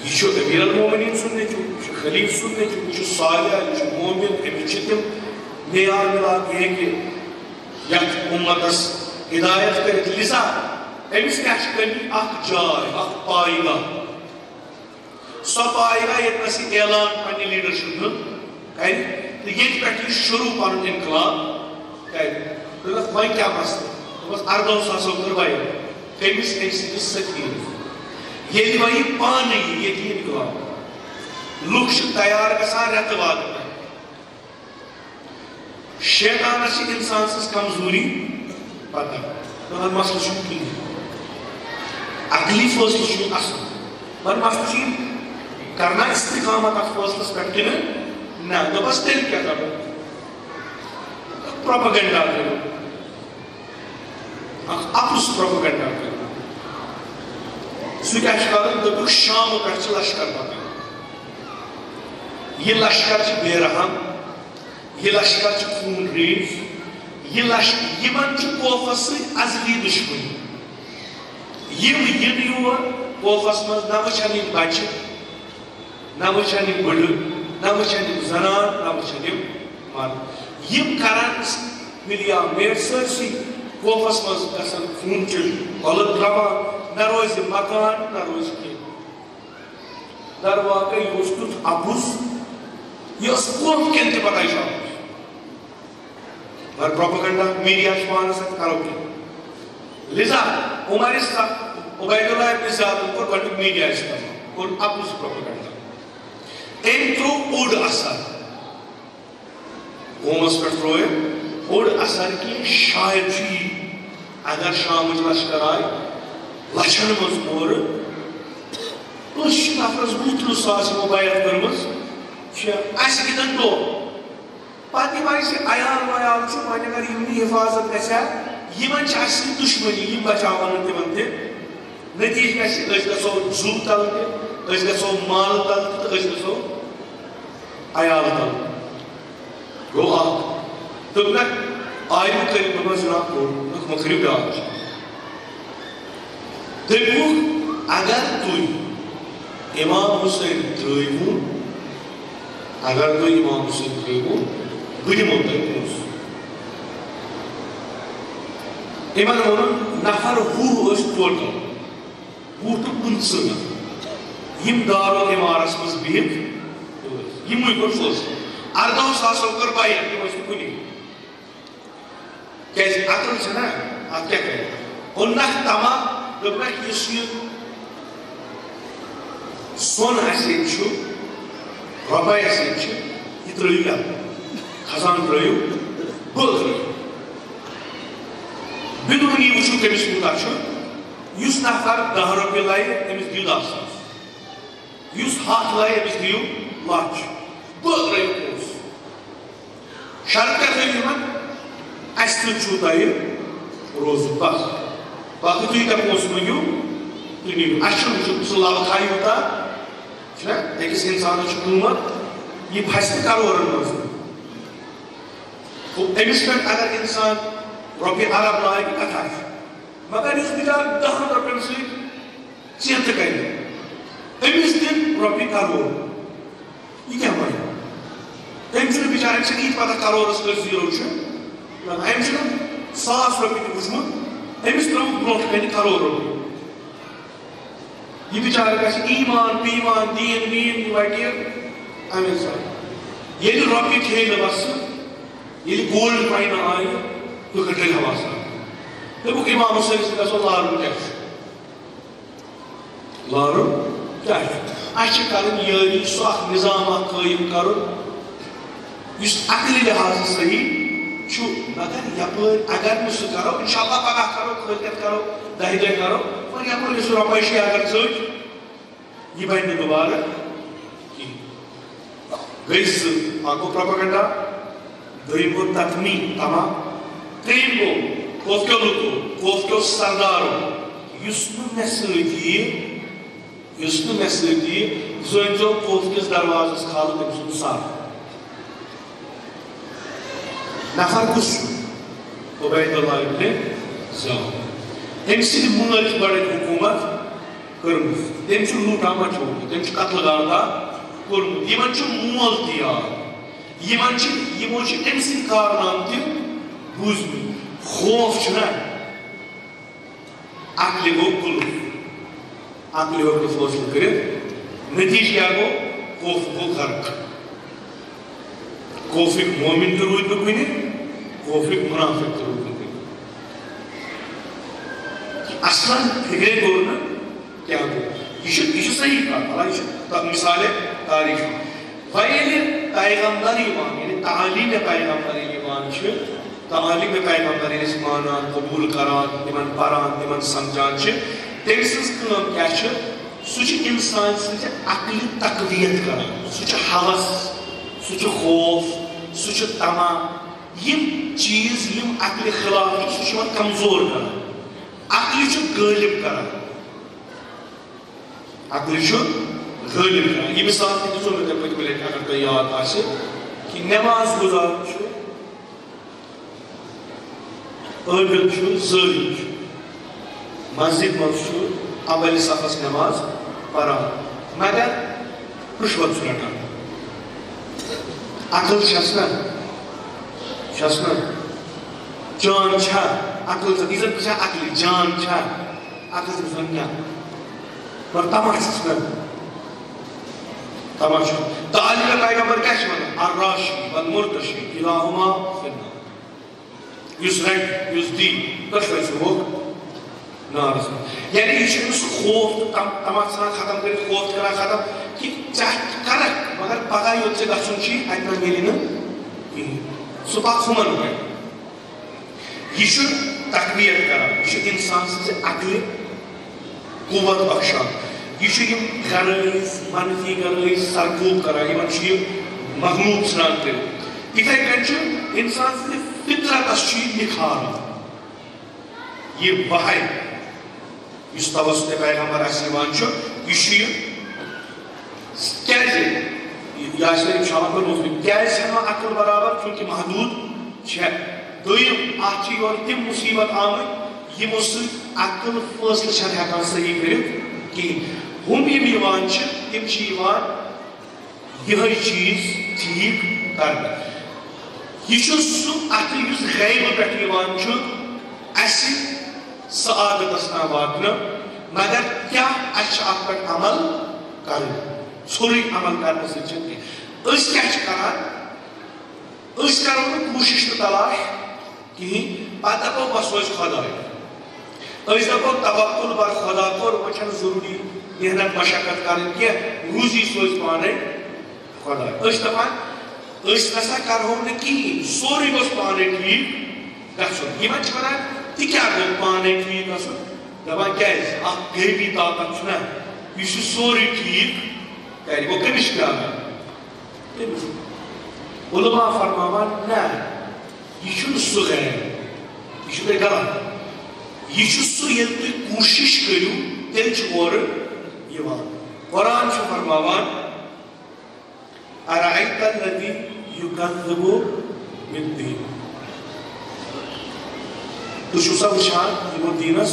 Speaker 1: یہ چھُ امیر المومنیٖن سُنٛد نیٚچوٗ یہِ چھُ خلیٖف سُنٛد نیٚچوٗ یہِ چھُ صالح یہِ چھُ مومِن أمِس چھِ تِم معیار مِلان یہِ ہیٚکہِ یتھ اُمتس ہدایت کٔرِتھ لِذا أمِس کیٛاہ چھِ کٔرمٕژ اکھ جاے اکھ پایگاہ سۄ پایگاہ ییٚتنس یہِ اعلان پننہِ لیٖڈرشِپ ہُنٛد کرِ تہٕ ییٚتہِ پٮ۪ٹھ یہِ شروٗع پنُن انقلاب کرِ دوٚپُکھ وۄنۍ کیٛاہ مسلہٕ دوٚپُس 18 کٔر وۄنۍ کٔمِس أمۍ سٕنٛدِس سفیٖرس ییٚلہِ وۄنۍ یہِ پانہٕ یی ییٚتہِ یی انقلاب لُکھ چھِ تیار گژھان رٮ۪تہٕ وادٕ شیطان سے انسان سے کمزوری پتہ مگر مسئلہ چھُ کِہیٖنۍ عقلی فٲصلہٕ چھُ اصل مگر مسئلہ چھُ کرنا استقامت اتھ فٲصلس پٮ۪ٹھ کِنہٕ نہ دوٚپُس تیٚلہِ کیٛاہ کرو پروپیگنڈا کرو اکھ اپُز پروپیگنڈا کرو سُہ کیٛاہ چھُ کران دوٚپُکھ شامہٕ پٮ۪ٹھ چھُ لشکر پکان یہ لشکر چھُ بے رحم یہ لشکر چھُ خوٗن ریٖز یہ لشکر یِمن چھُ خوفس سۭتۍ ازلی دُشمنی یِم یِنہٕ یور خوفس منٛز نہ وٕچھن یِم بچہِ نہ وٕچھن یِم بٕڑٕ نہ وٕچھن یِم زنان نہ وٕچھن یِم مرد یِم کرن مِلیا میر سٲرسٕے خوفس منٛز گژھن خوٗنچہِ غلط روان نہ روزِ مکان نہ روزِ کینٛہہ در واقع یہِ اوس تیُتھ اپُز یہِ ٲس خوف کٮ۪ن تہِ پتہ یہِ چھُ اپُز مگر پروپیگنڈا میڈیا چھُ پانس اتھ کرو کینٛہہ لذا عمر عبید اللہ ابن زیاد کوٚر گۄڈنیُک میڈیا استعمال کوٚر اپُز پروپیگنڈا أمۍ ترٛوو اوٚڑ اثر قومس پٮ۪ٹھ ترٛوو أمۍ اوٚڑ اثر کہِ شاید چھُ یہِ اگر شامٕچ لشکر آیہِ لچھن منٛز اورٕ کٲنٛسہِ چھُ نفرس 20-30 یِمو بیعت کٔرمٕژ چھِ اَسہِ گِنٛدن ٹوپ پتہٕ یِم اَسہِ عیال ویال چھُ وۄنۍ اگر یِم نہٕ حفاظت گژھِ ہا یِمن چھِ اَسہِ سۭتۍ دُشمنی یِم بچاوان نہٕ تِمن تہِ نتیٖجہٕ گژھِ أسۍ گژھو زُو تل تہِ أسۍ گژھو مال تل تہِ تہٕ أسۍ گژھو عیال تل گوٚو اکھ دوٚپنکھ آیوٕ کٔرِو دوٚپمس جناب کوٚر دوٚپُکھ وۄنۍ کٔرِو بیٛاکھ چیٖز دوٚپُکھ اگر تُہۍ امام حُسین ترٛٲیوٕ اگر تُہۍ امام حُسین ترٛٲیوٕ بہٕ دِمو تۄہہِ پونٛسہٕ یِمن ووٚنُن نفر 20 ٲسۍ ٹوٹل 20 ٹُو 15 نفر یِم دارو عمارس منٛز بِہِتھ یِموٕے کوٚر فٲصلہٕ 18 ساسو کٔر بیعت یِم ٲسۍ نہٕ کُنی کیٛازِ عقل چھےٚ نا اتھ کیٛاہ کرِ اوٚننکھ تما دوٚپنکھ یُس یہِ سۄن اسہِ ییٚتہِ چھُ رۄپے اسہِ ییٚتہِ چھِ یہِ ترٛٲیِو یلہٕ کھسان ترٛٲیِو بٔل ترٛٲیِو بدونی وٕچھِو کٔمِس کوٗتاہ چھُ یُس نفر 10 رۄپیہِ لایہِ أمِس دِیِو 10 ساس یُس 100 لایہِ أمِس دِیِو 1,00,000 بٔل ترٛٲیِو پونٛسہٕ شرط کیٛاہ تھٲیِو یِمن اَسہِ تہِ چھُو تۄہہِ روزُن بس باقٕے تُہۍ ییٖتیٛاہ پونٛسہٕ مٔنٛگِو تُہۍ نِیِو اَسہِ چھُنہٕ وٕچھُن سُہ لبہٕ کھایہِ یوٗتاہ چھُنا أکِس اِنسانس چھُ قۭمت یہِ پھسہِ نہٕ کرورن منٛز أمِس پٮ۪ٹھ اگر اِنسان رۄپیہِ ارب لاگہِ کتھا چھِ مگر یُس بِچارٕ 10 رۄپین سۭتۍ ژیٚتہٕ کرِ أمِس دِن رۄپیہِ کرور یہِ کیٛاہ وَنہِ أمۍ چھُنہٕ بِچارٕ أمۍ چھَنہٕ یہِ پتہ کرورس کٔژ زیٖرو چھُ أمۍ چھُنہٕ 1,000 رۄپیہِ تہِ وٕچھمُت أمِس ترٛووُکھ برونٛٹھ کَنہِ کرور رۄپیہِ یہِ بِچارٕ گژھِ ایٖمان پیٖمان دیٖن ویٖن یہِ وَٹہِ اَمے ساتہٕ ییٚلہِ رۄپیہِ کھیٚیہِ نہٕ بسہٕ ییٚلہِ گولڈ کۄینہٕ آیہِ تُہۍ کٔرِو حواس دوٚپُکھ امام حُسین سۭتۍ گژھو لارُن کیٛاہ چھُ لارُن کیٛاہ چھُ اَسہِ چھِ کَرٕنۍ یٲری سُہ اکھ نِظام اکھ قٲیِم کَرُن یُس عقلہِ لحاظہٕ صحیح چھُ مگر یپٲرۍ اگر نہٕ سُہ کرو انشاء اللہ پگاہ کرو کٲلکٮ۪تھ کرو 10 دۄہ کرو مگر یپٲرۍ یُس رۄپے چھِ اگر ژٔج یہِ بنہِ نہٕ دُبارٕ کِہیٖنۍ گٔے زٕ اکھ گوٚو پروپیگنڈا دوٚیِم گوٚو تطمی تما ترٛیٚیِم گوٚو خوف کیو لُکو خوف کیو سردارو یُس نہٕ مےٚ سۭتۍ یِیہِ زٲنۍزیو خوف کِس دروازس کھالو تٔمۍ سُنٛد سر نفر کُس چھُ عبید اللہ ابن زیاد أمۍ سٕنٛدِ مٲلۍ چھِ گۄڈٕنٮ۪تھ حکوٗمت کٔرمٕژ تٔمۍ چھُ لوٗٹا مچومُت تٔمۍ چھُ قتلہٕ گاردار کوٚرمُت یِمن چھُ مول تہِ یاد یِمو چھِ أمۍ سٕنٛدۍ کارنامہٕ تہِ بوٗزمٕتۍ خوف چھُنہ عقلہِ گوٚو قُلف عقلہِ ہیوٚک نہٕ فٲصلہٕ کٔرِتھ نتیٖجہٕ کیٛاہ گوٚو خوف گوٚو غرق خوفٕکۍ مومِن تہِ روٗدۍ نہٕ کُنہِ خوفٕکۍ مُنافِق تہِ روٗدۍ نہٕ کُنہِ اصلاً فِکرے کوٚر نہٕ کیٛاہ گوٚو یہِ چھُ صحیح کتھ بلا یہِ چھُ مِثالے تاریٖخ وۄنۍ ییٚلہِ پیغمبر یِوان ییٚلہِ تعلیٖمِ پیغمبر یِوان تعالیم پیغمبر ییٚلہِ أسۍ مانان قبوٗل کران تِمن پران تِمن سمجھان چھِ تٔمۍ سٕنٛز کٲم کیٛاہ چھِ سُہ چھُ اِنسان سٕنٛزِ عقلہِ تقویت کران سُہ چھُ ہوس سُہ چھُ خوف سُہ چھُ طمع یِم چیٖز یِم عقلہِ خلاف چھِ سُہ چھُ یِوان کمزور کران عقلہِ چھُ غٲلب کران عقلہِ چھُ غٲلب کران یہِ مِثال تہِ دِژو مےٚ تۄہہِ پٔتمہِ لٹہِ اگر تۄہہِ یاد آسہِ کہِ نٮ۪ماز گُزارُن چھُ عٲبِد چھُ ظٲہِر چھُ مسجد منٛز چھُ اول صفس نٮ۪ماز پران مگر رُشوت چھُ رٹان عقل چھس نا جان چھا عقل ییٖژاہ چھا عقلہِ جان چھا عقل چھِ وَنان کیٛاہ مگر طمع چھُس نا طمع چھُ تعلیٖم پیغمبر کیٛاہ چھِ وَنان الراشی والمرتشی کلاہما فی النار یُس رٹہِ یُس دی دۄشوے چھِ ہوٚکھ نارس منٛز یعنی یہِ چھُ أمِس خوف تہٕ طمع ژھٕنان ختم کٔرِتھ خوف کران ختم کہِ ژےٚ کرکھ مگر پگاہ یوٚت ژےٚ گژھُن چھُے اَتہِ نہ میلہِ نہٕ کِہیٖنۍ سُہ پکھ ہُمن پٮ۪ٹھ یہِ چھُ تقویت کران یہِ چھُ اِنسان سٕنٛزِ عقلہِ قوت بخشان یہِ چھُ یِم غرٲیز منفی غرٲیز سرکوب کران یِمن چھُ یہِ مغلوب ژھٕنان کٔرِتھ یِتھے کٔنۍ چھُ اِنسان سٕنٛدِ فطرتس چھُ یہِ نِکھاران یہِ وحی یُس توسط پیغمبر اسہِ یِوان چھُ یہِ چھُ یہِ کیٛازِ یہِ آسہِ نہٕ اِنشاءاللہ بوٗزمُت کیٛازِ ہٮ۪وان عقل برابر چوٗنٛکہِ محدوٗد چھےٚ دوٚیِم اَتھ چھِ یورٕ تِم مُصیبت آمٕتۍ یِمو سۭتۍ عقل فٲصلہٕ چھنہٕ ہٮ۪کان صحیح کٔرِتھ کِہیٖنۍ ہُم یِم یِوان چھِ تِم چھِ یِوان یِہوٚے چیٖز ٹھیٖک کرنہٕ یہِ چھُ سُہ عقل یُس غیبہٕ پٮ۪ٹھ یِوان چھُ اَسہِ سعادتس تام واتنہٕ مگر کیٛاہ اَسہِ چھُ اَتھ پٮ۪ٹھ عمل کرُن ژھوٚرُے عمل کرنہٕ سۭتۍ چھُنہٕ کینٛہہ أسۍ کیٛاہ چھِ کران أسۍ کرو نہٕ کوٗشِش تہٕ تلاش کِہیٖنۍ پتہٕ دپو بس روزِ خۄداے أسۍ دپو توکُل بر خۄدا کوٚر وۄنۍ چھنہٕ ضروٗری محنت مشقت کرٕنۍ کینٛہہ روزی سوزِ پانے خۄداے أسۍ دپان أسۍ نسا کرہو نہٕ کِہیٖنۍ سورُے گوٚژھ پانے ٹھیٖک گژھُن یِمن چھِ ونان تہِ کیٛاہ گوٚو پانے ٹھیٖک گژھُن دپان کیٛازِ اکھ غیبی طاقت چھُنہ یُس یہِ سورُے ٹھیٖک کرِ گوٚو کٔمِس چھُ پیاران تٔمِس علما فرماوان نہ یہِ چھُنہٕ سُہ غیب یہِ چھُ تۄہہِ غلط یہِ چھُ سُہ ییٚلہِ تُہۍ کوٗشِش کٔرِو تیٚلہِ چھُ اورٕ یِوان قرآن چھُ فرماوان أرأيت الذي يكذب بالدين تُہۍ چھِو سا وٕچھان یِمو دیٖنس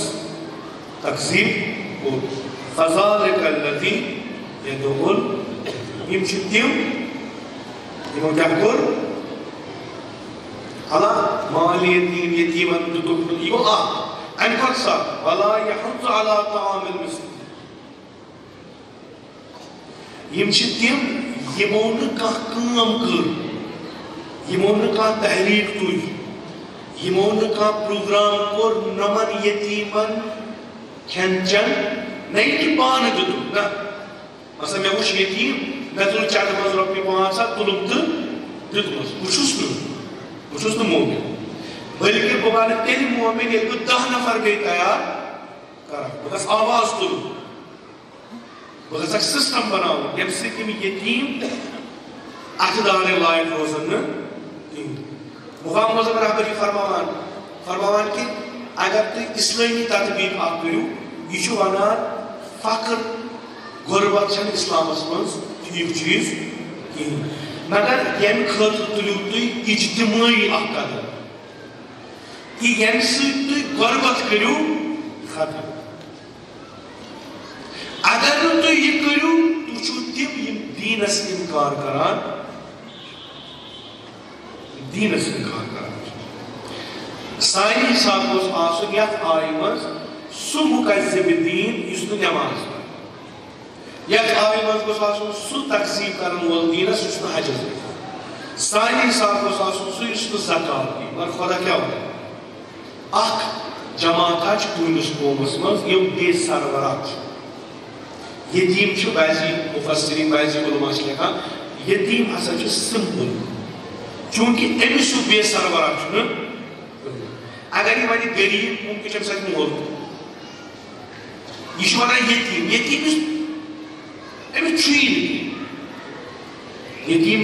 Speaker 1: تقزیٖب کوٚر فذلك الذي يدعو یِم چھِ تِم یِمو کیٛاہ کوٚر اللہ مال یتیٖم یتیٖمن دِتُکھ نہٕ یہِ گوٚو اکھ اَمہِ کھۄتہٕ سکھ ولا يحض على طعام المسكين یِم چھِ تِم یِمو نہٕ کانٛہہ کٲم کٔر یِمو نہٕ کانٛہہ تحریٖک تُج یِمو نہٕ کانٛہہ پروگرام کوٚر نۄمن یتیٖمن کھٮ۪ن چٮ۪ن نہ یہِ کہِ پانہٕ دِتُکھ نہ مثلاً مےٚ وٕچھ یتیٖم مےٚ تُل چندٕ منٛز رۄپیہِ 500 تُلُکھ تہٕ دِتمَس بہٕ چھُس نہٕ مومِن بٔلکہِ بہٕ بنہٕ تیٚلہِ مومِن ییٚلہِ بہٕ 10 نفر گٔے تیار کرکھ بہٕ گژھٕ آواز تُلُن بہٕ گژھکھ سسٹم بناوُن ییٚمہِ سۭتۍ یِم یتیٖم اتھٕ دارِ لایق روزن نہٕ کِہیٖنۍ مُقام معظم رہبر چھِ فرماوان کہِ اگر تُہۍ اسلٲمی تطبیٖق اکھ کٔرِو یہِ چھُ ونان فخر غُربت چھنہٕ اسلامس منٛز ٹھیٖک چیٖز کِہیٖنۍ مگر ییٚمہِ خٲطرٕ تُلِو تُہۍ اجتمٲعی اکھ قدم کہِ ییٚمہِ سۭتۍ تُہۍ غُربت کٔرِو ختم اگر نہٕ تُہۍ یہِ کٔرِو تُہۍ چھِو تِم یِم دیٖنس انکار کران سانہِ حساب گوٚژھ آسُن یتھ آیہِ منٛز سُہ مُکذِب دیٖن یُس نہٕ نٮ۪ماز پرِ یتھ آیہِ منٛز گوٚژھ آسُن سُہ تقسیٖم کرن وول دیٖنس یُس نہٕ حجس دِی سانہِ حساب گوٚژھ آسُن سُہ یُس نہٕ زکات دِی مگر خۄدا کیٛاہ وَنہِ اکھ جماعتا چھِ تُہنٛدِس قومس منٛز یِم بے سربراہ چھِ یتیٖم چھُ بعضی مُفسریٖن بعضی علما چھِ لیکھان یتیٖم ہسا چھُ سمپل چونکہ امس بے سربراہ اگر یہ ونہ غریب ممکن چھ امس مول یہ ونان یتیم یتیمس امس چھ یتیم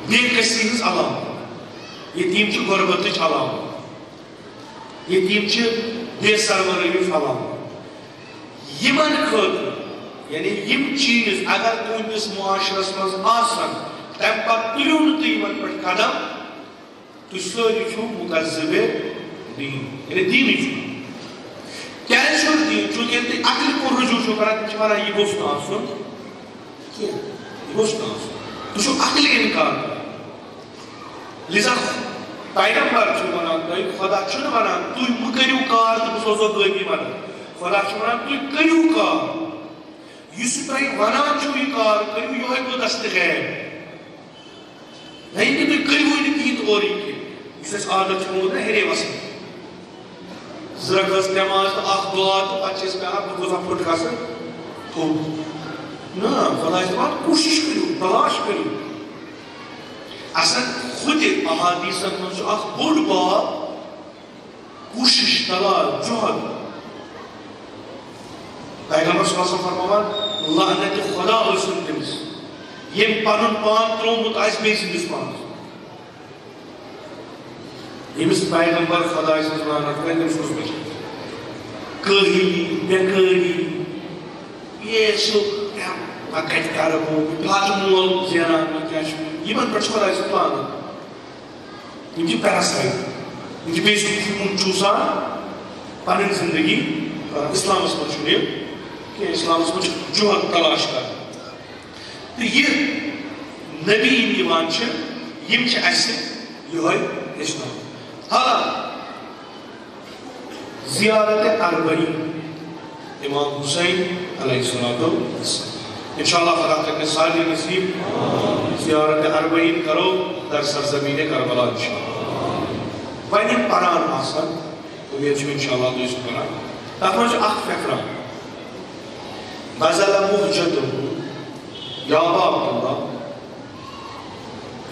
Speaker 1: بے کسی ہز علامت یتیم غربتچ علامت یتیم بے سربراہی علامت یمن خاطر یعنی یم چیز اگر تہندس معاشرس مز آسن تم پتہ تُلِو نہٕ تُہۍ یمن پٮ۪ٹھ قدم تُہۍ سٲری چھِو مُکذِبے دین یعنی دینٕے چھُ کیٛازِ چھُنہٕ دین چوٗنٛکہِ ییٚلہِ تُہۍ عقلہِ کُن رجوٗع چھِو کران تِم چھِ وَنان یہِ گوٚژھ نہٕ آسُن کینٛہہ یہِ گوٚژھ نہٕ آسُن تُہۍ چھِو عقلہِ اِنکار کران لذا پیغمبر چھُ وَنان تۄہہِ خۄدا چھُنہٕ وَنان تُہۍ مہٕ کٔرِو کار تہٕ بہٕ سوزو غٲبی مدد خۄدا چھُ وَنان تُہۍ کٔرِو کار یُس تۄہہِ وَنان چھُو یہِ کار کٔرِو یِہوٚے گوٚو دستہِ غیب نہیں کہ تُہۍ کٔرِوٕے نہٕ کِہیٖنۍ تہِ اورٕ یہِ کینٛہہ یُس اَسہِ عادت چھُ گوٚمُت نا ہیرے وَسان زٕ رکٲژ نٮ۪ماز تہٕ اکھ دُعا تہٕ پتہٕ چھِ أسۍ پیٚوان بہٕ گوٚژھا پھٕٹ کھسُن تھوٚد نہ خۄدا چھُ دَپان کوٗشِش کٔرِو تلاش کٔرِو اصل خود احادیثن منٛز چھُ اکھ بوٚڑ باب کوٗشِش تلاش جوہد پیغمبر صلی اللہ علیہ وسلم فرماوان لعنتِ خۄدا ٲسِن تٔمِس یٔمۍ پنُن پان ترٛوومُت آسہِ بیٚیہِ سٕنٛدِس پانس ییٚمِس پیغمبر خۄداے سٕنٛز لعنت کرِ تٔمِس کُس بچہِ کٲہِلی بٮ۪کٲری یے سُہ پتہٕ کتہِ کرٕ بہٕ پتہٕ مول زینان مےٚ کیٛاہ چھُ یِمن پٮ۪ٹھ چھُ خۄداے سُنٛد لعنت یِم چھِ پیراسایٹ یِم چھِ بیٚیہِ سُہ خوٗن چوٗسان پنٕنۍ زندگی اسلامس منٛز چھُنہٕ یہِ کینٛہہ اسلامس منٛز چھُ جوہد تلاش کران تہٕ یہِ نبی یِم یِوان چھِ یِم چھِ اَسہِ یِہوٚے ہیٚچھناوان حالانکہ زیارت اربعین امام حسین علیہ السلام انشاءاللہ خدا کرنے سارے نصیب زیارت اربعین کرو در سرزمین کربلا انشاءاللہ وۄنۍ پران آسان امید چھُ انشاءاللہ تُہۍ ٲسِو پران تتھ منٛز چھُ اکھ فقرا بزل مہجتہ یابا عبداللہ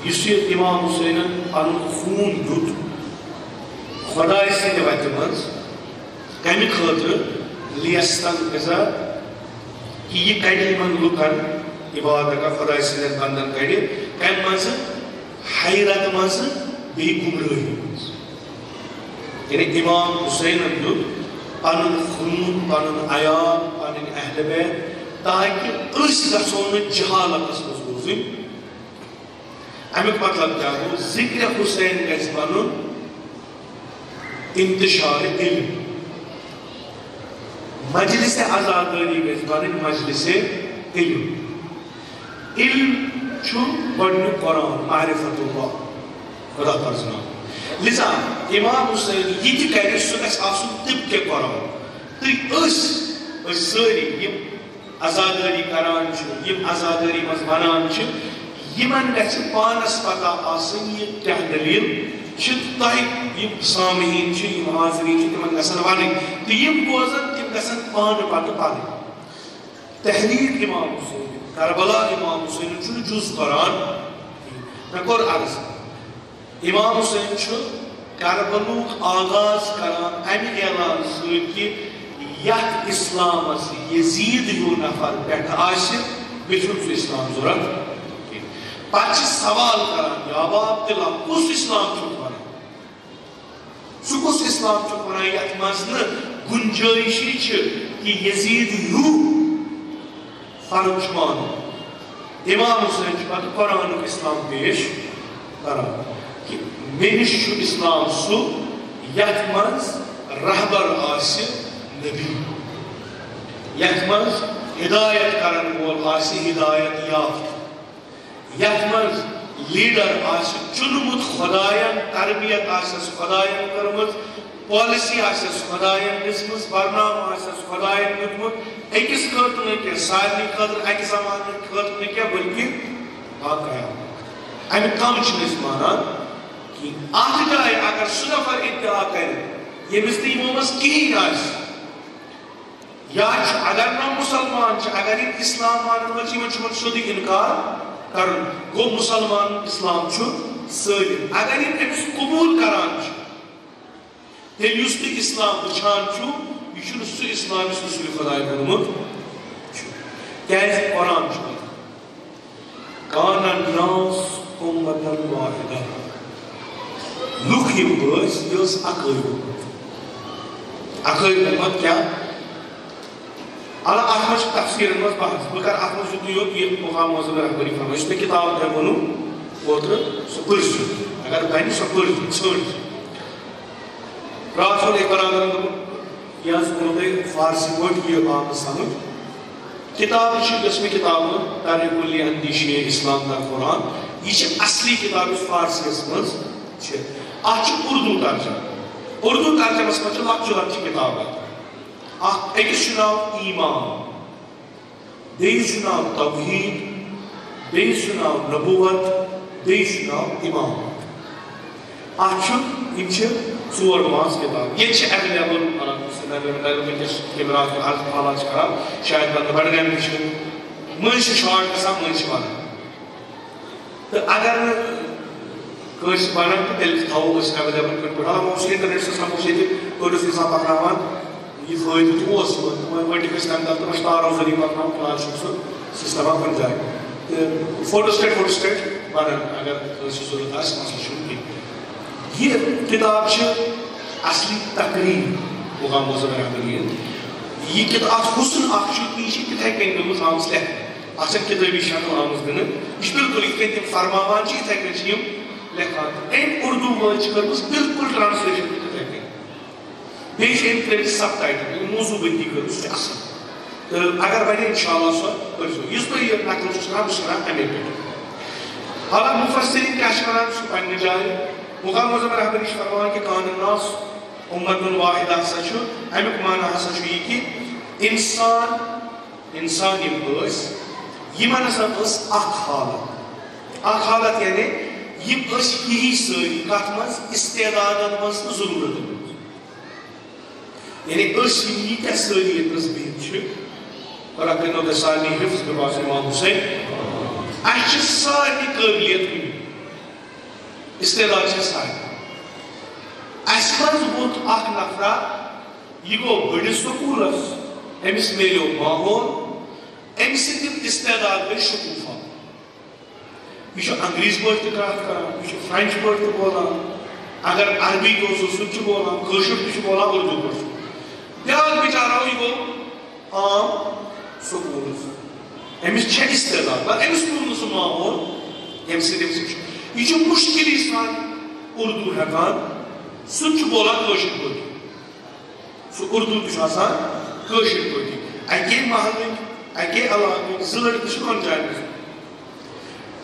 Speaker 1: یُس یہِ امام حسینن پنُن خوٗن دیُت خۄداے سٕنٛدِ وتہِ منٛز کمہِ خٲطرٕ لیستنقذا کہ یہ کڑِ یِمن لُکن عبادت کا خۄداے سٕنٛدٮ۪ن بندن کڑِ کمہِ منٛزٕ حیرت منٛزٕ بیٚیہِ گمرٲہی منٛز یعنی امام حسینن دیُت پنُن خوٗن پنُن عیال پنٕنۍ اہلِ بیت تاکہ أسۍ گژھو نہٕ جہالتس منٛز روزٕنۍ امیُک مطلب کیٛاہ گوٚو ذکرِ حسین گژھِ بنُن انتشار علم مجلس عزاداری گژھِ بنٕنۍ مجلس علم علم چھُ گۄڈنیُک قرآن معرفت اللہ خدا پرزناوُن لذا امام حسین یہِ تہِ کرِ سُہ گژھِ آسُن طبقہِ قرآن تہٕ أسۍ سٲری یِم عزاداری کران چھِ یِم عزاداری منٛز ونان چھِ یِمن گژھِ پانس پتہ آسٕنۍ یہِ کیٛاہ دٔلیٖل چھِ تۄہہِ یِم سامعیٖن چھِ یِم حاضریٖن چھِ تِمن گژھن ونٕنۍ تہٕ یِم بوزن تِم گژھن پانہٕ پتہٕ پرٕنۍ تحریٖک امام حسین کربلا امام حسین چھُنہٕ جُز کران مےٚ کوٚر عرض امام حسین چھُ کربلُک آغاز کران امہِ اعلان سۭتۍ کہِ یتھ اسلامس یزیٖد ہیوٗ نفر پٮ۪ٹھٕ آسہِ بیٚیہِ چھُنہٕ سُہ اسلام ضروٗرت پتہٕ چھِ سوال کران یا ابا عبداللہ کُس اسلام چھُکھ ونان سُہ کُس اسلام چھُکھ ونان یتھ منٛز نہٕ گُنجٲیشی چھِ کہِ یزیٖد ہیوٗ فرق چھُ مانُن امام حسین چھُ پتہٕ قرآنُک اسلام پیش کران کہِ مےٚ نِش چھُ اسلام سُہ یتھ منٛز رہبر آسہِ نبی یتھ منٛز ہدایت کرن وول آسہِ ہدایت یافتہٕ یتھ منٛز لیڈر آسہِ چُنمُت خۄداین تربیت آسٮ۪س خۄداین کٔرمٕژ پالسی آسٮ۪س خۄداین دِژمٕژ برنامہٕ آسٮ۪س خۄداین دیُتمُت أکِس خٲطرٕ نہٕ کینٛہہ سارنٕے خٲطرٕ اکہِ زمانہٕ خٲطرٕ نہٕ کینٛہہ بٔلکہِ باقیات امہِ کم چھِنہٕ أسۍ مانان کِہیٖنۍ اتھ جایہِ اگر سُہ نفر ادعا کرِ ییٚمِس نہٕ یِمو منٛز کِہیٖنۍ آسہِ یا چھُ اگر نہٕ مُسلمان چھِ اگر یِم اسلام مانن وٲلۍ چھِ یِمن چھُ سیوٚدُے انکار کرُن گوٚو مُسلمان اسلام چھُ سٲلِم اگر یِم أمِس قبوٗل کران چھِ تیٚلہِ یُس تُہۍ اِسلام وٕچھان چھُو یہِ چھُنہٕ سُہ اِسلام یُس رسوٗلِ خۄداے کوٚرمُت چھُ کیٛازِ قرآن چھُ کان الناس اُمَّةً واحِدَةً لُکھ یِم ٲسۍ یہِ ٲس اَکٲے اُمت کیٛاہ اَتھ منٛز چھِ تفسیٖرن منٛز بحث بہٕ کَرٕ اَتھ منٛز چھُ تُہۍ یوت یہِ مُقام معظم رحبری فرمٲیِو یُس مےٚ کِتاب تۄہہِ ووٚنوٕ اوترٕ سُہ پٔرۍزیو اگر بَنہِ سۄ پٔرۍزیو ژھٲنٛڈزیو راتھ ووٚن أکۍ برادرن دوٚپُن یہِ حظ ووٚنوٕ تۄہہِ فارسی پٲٹھۍ یہِ آو نہٕ سمجھ کِتاب چھِ یۄس مےٚ کِتاب تاریٖخُ الاندیشی اسلام در قرآن یہِ چھِ اصلی کِتاب یُس فارسیَس منٛز چھِ اَتھ چھُ اُردو ترجمہٕ اُردو ترجمس منٛز چھِ لۄکچہِ لۄکچہِ کِتابہٕ اکھ أکِس چھُ ناو ایٖمان بیٚیِس چھُ ناو توحیٖد بیٚیِس چھُ ناو نبوت بیٚیِس چھُ ناو اِمام اَتھ چھُ یِم چھِ 4 پانٛژھ کِتاب ییٚتہِ چھِ ایویلیبل وٕنکیٚس کیمراہس منٛز حالات چھِ خراب شاید بدل بڈگامہِ چھِ مٔنٛزۍ چھِ شاٹ گژھان مٔنٛزۍ چھِ ونان تہٕ اگر نہٕ کٲنٛسہِ ونان تہٕ تیٚلہِ تھاوو أسۍ ایویلیبل کُنہِ پٲٹھۍ ہم اوس انٹرنیٹ سسٹم اوس ییٚتہِ أڑۍ اوس انسان پکناوان یہ فٲیدٕ تہِ اوس یِوان تِم ؤٹِکھ ٲسۍ تَمہِ دۄہ تِم ٲسۍ تارو ذٔریعہٕ پکناوان فِلحال چھُنہٕ سُہ سسٹما کُنہِ جایہِ تہٕ فوٹوسٹیٹ بنان اگر کٲنٛسہِ ضروٗرت آسہِ مسلہٕ چھُنہٕ کینٛہہ یہِ کِتاب چھِ اصلی تقریٖر مُقام معظم رحبریَن یہِ کِتاب اَتھ حُسن اکھ چھُ یہِ چھِ تِتھَے کٔنۍ گٔمٕژ آمٕژ لیکھنہٕ اَتھ چھَنہٕ کِتٲبی شکل آمٕژ دِنہٕ یہِ چھِ بِلکُل یِتھ کٔنۍ تِم فرماوان چھِ یِتھَے کٔنۍ چھِ یِم لیکھان أمۍ اُردو وٲلۍ چھِ کٔرمٕژ بِلکُل ٹرانسلیشن تہِ تِتھَے کٔنۍ بیٚیہِ چھِ أمۍ ترٛٲومٕتۍ سب ٹایٹل یِم موضوٗع بٔنٛدی کٔرمٕژ سُہ چھُ اَصٕل تہٕ اگر بَنہِ اِنشاء اللہ سۄ پٔرۍزیو یُس بہٕ یہِ نقل چھُس کران بہٕ چھُس کران اَمے پٮ۪ٹھ حالانکہ مُفسریٖن کیٛاہ چھِ وَنان سُہ پنٛنہِ جایہِ مُقام معظم رحبری چھِ فرماوان کہِ کان الناس اُمَّةٌ واحِدہ ہسا چھُ اَمیُک معنی ہسا چھُ یہِ کہِ اِنسان یِم ٲسۍ یِمن ہسا ٲس اکھ حالت یعنی یِم ٲسۍ یی سٲری کتھ منٛز استعدادن منٛز تہٕ ضروٗرتن منٛز یعنی أسۍ یِم ییٖتیاہ سٲری ییٚتنس بِہِتھ چھِ خۄدا کٔرِنو تۄہہِ سارنٕے حِفظ مےٚ باسان اِمام حُسین اَسہِ چھِ سارنٕے قٲبلیت کُنہِ استعداد چھِ سارنٕے اَسہِ منٛز ووت اکھ نفرا یہِ گوٚو بٔڑِس سکوٗلس أمِس میلیو ماحول أمۍ سٕنٛدۍ یِم استعداد گٔے شکوٗفا یہِ چھُ انگریٖزۍ پٲٹھۍ تہِ کتھ کران یہِ چھُ فرینچ پٲٹھۍ تہِ بولان اگر عربی اوسُس سُہ تہِ چھُ بولان کٲشُر تہِ چھُ بولان اُردو پٲٹھۍ بیٛاکھ بِچارا یہِ گوٚو عام سکوٗلس أمِس چھےٚ استعداد مگر أمِس میوٗل نہٕ سُہ ماحول ییٚمہِ سۭتۍ أمِس یہِ چھُ مُشکِلی سان اُردو ہٮ۪کان سُہ تہِ چھُ بولان کٲشِر پٲٹھی سُہ اُردو تہِ چھُ آسان کٲشِر پٲٹھی اَکے محلٕکۍ اَکے علاقٕکۍ 2 لڑکہٕ چھِ 2 جایَن منٛز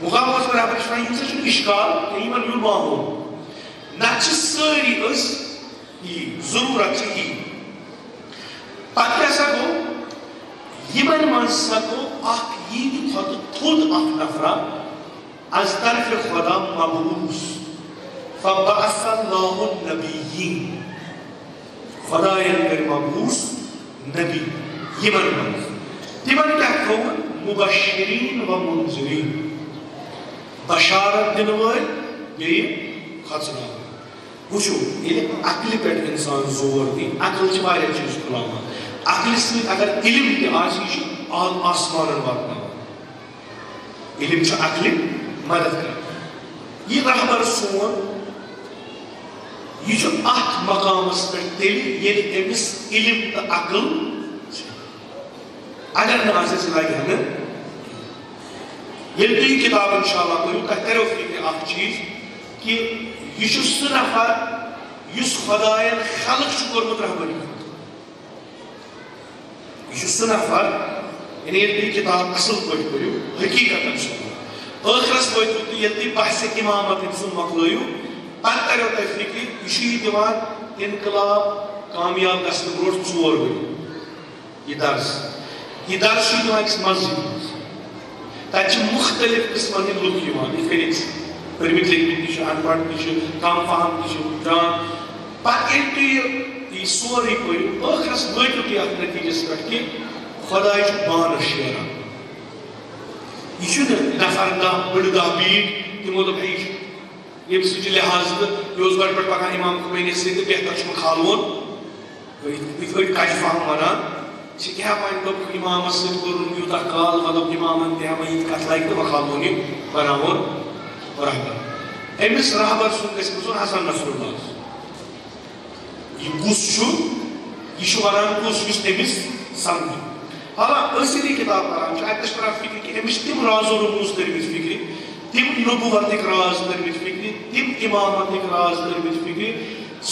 Speaker 1: مُقام معظم رحبری چھُ وَنان یِم ہسا چھُنہٕ اِشکال کینٛہہ یِمن میوٗل ماحول نتہٕ چھِ سٲری أسۍ یی ضروٗرت چھِ یی پتہٕ کیٛاہ سا گوٚو یِمن منٛز ہسا گوٚو اکھ ییٖتہِ کھۄتہٕ تھوٚد اکھ نفرا از طرفِ خۄدا مبعوٗث فبعث اللہ النبیین خۄدایَن کٔرۍ مبعوٗث نبی یِمن منٛز تِمن کیٛاہ تھوٚوُن مُبشریٖن و مُنذریٖن بشارت دِنہٕ وٲلۍ بیٚیہِ کھۄژناوٕنۍ وٕچھو ییٚلہِ عقلہِ پٮ۪ٹھ اِنسان زور دی عقل چھِ واریاہ چیٖز کھُلاوان عقلہِ سۭتۍ اگر علم تہِ آسہِ یہِ چھُ آسمانن واتناوان علم چھُ عقلہِ مدد کران یہِ رہبر سون یہِ چھُ اتھ مقامس پٮ۪ٹھ تیٚلہِ ییٚلہِ أمِس علم تہٕ عقل چھِ اگر نہٕ آسٮ۪س یہِ لگہِ ہا نہٕ ییٚلہِ تُہۍ یہِ کِتاب انشاء اللہ پٔرِو تۄہہِ تریو فِکرِ اکھ چیٖز کہِ یہِ چھُ سُہ نفر یُس خۄداین خلق چھُ کوٚرمُت رہبری یہِ چھُ سُہ نفر یعنی ییٚلہِ تُہۍ یہِ کِتاب اصٕل پٲٹھۍ پٔرِو حقیٖقتن چھُ ٲخرس وٲتِو تُہۍ ییٚلہِ تُہۍ بحثِ اِمامت أمۍ سُنٛد مۄکلٲیِو پتہٕ تریو تۄہہِ فِکرِ یہِ چھُ یہِ دِوان انقلاب کامیاب گژھنہٕ برونٛٹھ 4 ؤری یہِ درس چھُ یہِ دِوان أکِس مسجِد منٛز تَتہِ چھِ مُختٔلِف قٕسمن ہٕنٛدۍ لُکھ یِوان یِتھ کٔنۍ أسۍ پٔرمٕتۍ لیکھمٕتۍ تہِ چھِ ان پڑھ تہِ چھِ کم فہم تہِ چھِ جان پتہٕ ییٚلہِ تُہۍ یہِ سورُے پٔرِو ٲخرس وٲتِو تُہۍ اتھ نٔتیٖجس پٮ۪ٹھ کہِ خۄداے چھُ بانہٕ شیران یہِ چھُنہٕ نفر 10 بٔڑٕ 10 بیٖٹھ تِمو دوٚپ ہے یہِ چھُ یم سچ لحاظ تو یہ گۄڈٕ پٮ۪ٹھ پکان امام خمینی سۭتۍ بہتر چھُ کھالوُن یِتھ پٲٹھۍ کَجہِ فہم وَنان چھِ کیٛاہ وۄنۍ دوٚپ اِمامَس سۭتۍ کوٚرُن یوٗتاہ کال مطلب اِمامَن تہِ ہا وۄنۍ یِتھ کَتھ لَگہِ تہٕ وۄنۍ کھالوُن یہِ بناوُن رہبر أمِس رہبر سُنٛد گژھِ گژھُن حسن نصر اللہ یہِ کُس چھُ یہ چھُ وَنان کُس یُس أمِس سمجھِ حالانکہ أسۍ ییٚلہِ یہِ کِتاب پَران چھِ اَتہِ چھِ تران فِکرِ کہِ أمِس چھِ تِم رازو رموٗز کٔرمٕتۍ فِکرِ تِم نبوتٕکۍ راز کٔرمٕتۍ فِکرِ تِم اِمامتٕکۍ راز کٔرمٕتۍ فِکرِ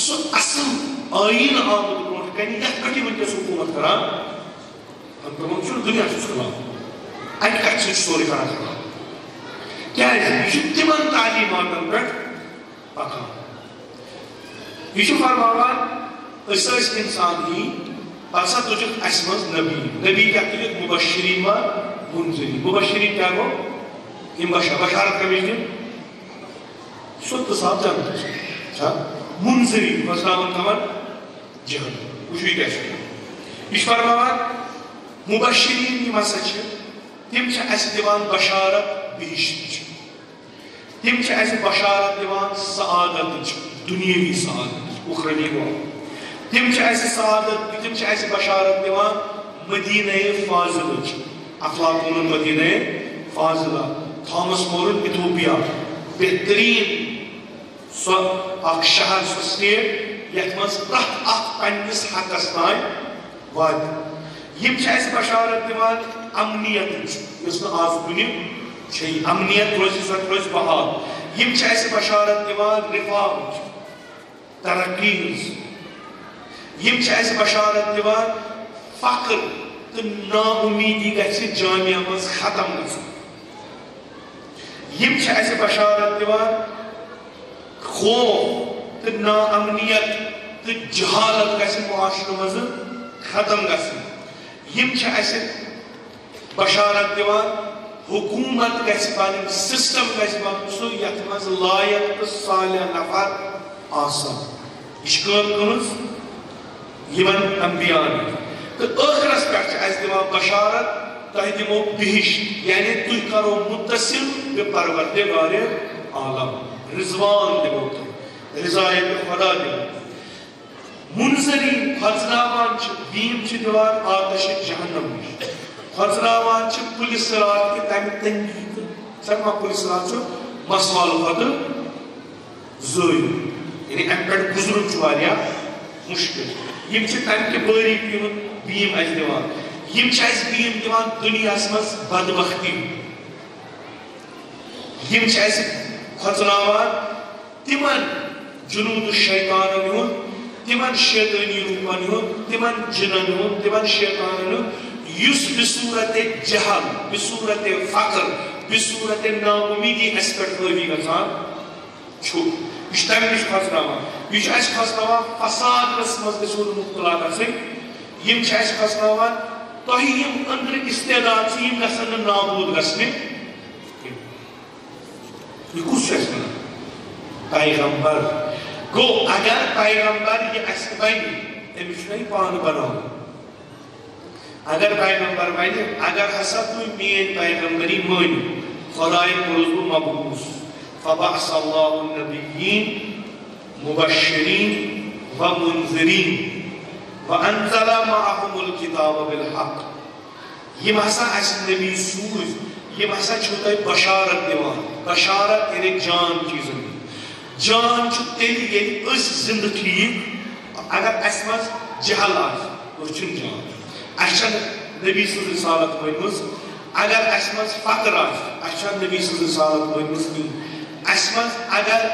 Speaker 1: سُہ اصٕل ٲیٖن آمُت برونٛٹھ کَنہِ یَتھ پٮ۪ٹھ یہِ وٕنکٮ۪س حکوٗمت کران تِمن چھُنہٕ دُنیا چھُس خلاف اَکہِ کَتھِ سۭتۍ چھُ سورُے کران خلاف کیٛازِ یہِ چھُ تِمن تعلیٖماتن پٮ۪ٹھ پکان یہ فرماوان أسۍ ٲسۍ اِنسان ہی پتہٕ ہسا تُجُکھ اَسہِ منٛز نبی نبی کیٛاہ تُجُکھ مُبشریٖن و مُنذریٖن مُبشریٖن کیٛاہ گوٚو یِم بشارت کٔمِچ دِنۍ سۄ صاف جنتٕچ چھا مُنذریٖن پرٛزناوان کَمن جہنم وٕچھو یہِ کیٛاہ چھُ یہِ چھُ فرماوان مُبشریٖن یِم ہسا چھِ تِم چھِ اَسہِ دِوان بشارت بہشتٕچ تِم چھِ اَسہِ بشارت دِوان سعادتٕچ دُنیٲوی سعادتٕچ اُخروی گوٚو تِم چھِ اَسہِ سعادت تِم چھِ اَسہِ بشارت دِوان مدیٖنہ فاضلٕچ افلاطوٗنُن مدیٖنہ فاضلہ تھامس مورُن ایتھوپیا بہتریٖن سۄ اکھ شہر سۄ سٹیٹ یتھ منٛز پرٛٮ۪تھ اکھ پننِس حقس تانۍ واتہِ یِم چھِ اَسہِ بشارت دِوان امنیتٕچ یۄس نہٕ آز کُنہِ چھےٚ امنیت روزِ سۄ روزِ بحال یِم چھِ اَسہِ بشارت دِوان رفاہٕچ ترقی ہٕنٛز یِم چھِ اَسہِ بشارت دِوان فخر تہٕ نا اُمیٖدی گژھِ جامعہ منٛز ختم گژھُن یِم چھِ اَسہِ بشارت دِوان خوف تہٕ نا امنیت تہٕ جہالت گژھِ معاشرٕ منٛزٕ ختم گژھٕنۍ یِم چھِ اَسہِ بشارت دِوان حکوٗمت گژھِ بنٕنۍ سسٹم گژھِ بنُن سُہ یتھ منٛز لایق تہٕ صالح نفر آسن یہِ چھِ کٲم کٔرمٕژ یِمن انبیاءن تہٕ ٲخرس پٮ۪ٹھ چھِ اَسہِ دِوان بشارت تۄہہِ دِمو بہشت یعنی تُہۍ کرو مُتصل بہِ پروردگارِ عالم رضوان دِمو تۄہہِ رضایت خدا دِمو مُنذریٖن کھۄژناوان چھِ بیٖم چھِ دِوان آتش جہنم نِش کھۄژناوان چھِ پُلہِ صراط کہِ تمہِ تنگی تہٕ ژٕ ما پُلہِ صراط چھُ مسوال کھۄتہٕ زٲیِل یعنی امہِ پٮ۪ٹھ گُزرُن چھُ واریاہ مُشکِل یِم چھِ تمہِ کہِ بٲریٖکی ہُنٛد بیٖم اَسہِ دِوان یِم چھِ اَسہِ بیٖم دِوان دُنیاہس منٛز بدبختی یِم چھِ اَسہِ کھۄژناوان تِمن جنوٗد شیطانن ہُنٛد تِمن شیطٲنی روٗپن ہُنٛد تِمن جِنن ہُنٛد تِمن شیطانن ہُنٛد یُس بصوٗرت جہل بصوٗرت فخر بصوٗرت نا اُمیٖدی اَسہِ پٮ۪ٹھ حٲوی گژھان چھُ یہِ چھُ تمہِ نِش کھۄژناوان یہِ چھُ اَسہِ کھۄژناوان فسادس منٛز گژھو نہٕ مُبتلا گژھٕنۍ یِم چھِ اَسہِ کھۄژناوان تۄہہِ یِم أنٛدرٕ استعداد چھِ یِم گژھن نہٕ نابوٗد گژھنہِ یہِ کُس چھُ اَسہِ وَنان پیغمبر گوٚو اگر پیغمبر یہِ اَسہِ بنہِ أمِس چھُنہ یہِ پانہٕ بناوُن اگر پیغمبر بنہِ اگر ہسا تُہۍ میٲنۍ پیغمبری مٲنِو خۄدایَن کوٚرُس بہٕ مبعوٗث فبعث الله النبيين مبشرين ومنذرين وأنزل معهم الكتاب بالحق یِم ہسا اَسہِ نبی سوٗزۍ یِم ہسا چھُو تۄہہِ بشارت دِوان بشارت یعنی جان چیٖزن جان چھُ تیٚلہِ ییٚلہِ أسۍ زِندٕ ٹھیٖک اگر اَسہِ منٛز جہل آسہِ أسۍ چھِنہٕ جان اَسہِ چھنہٕ نبی سٕنٛز رِسالت ؤنمٕژ اگر اَسہِ منٛز فخر آسہِ اَسہِ چھنہٕ نبی سٕنٛز رِسالت ؤنمٕژ کِہیٖنۍ اَسہِ منٛز اگر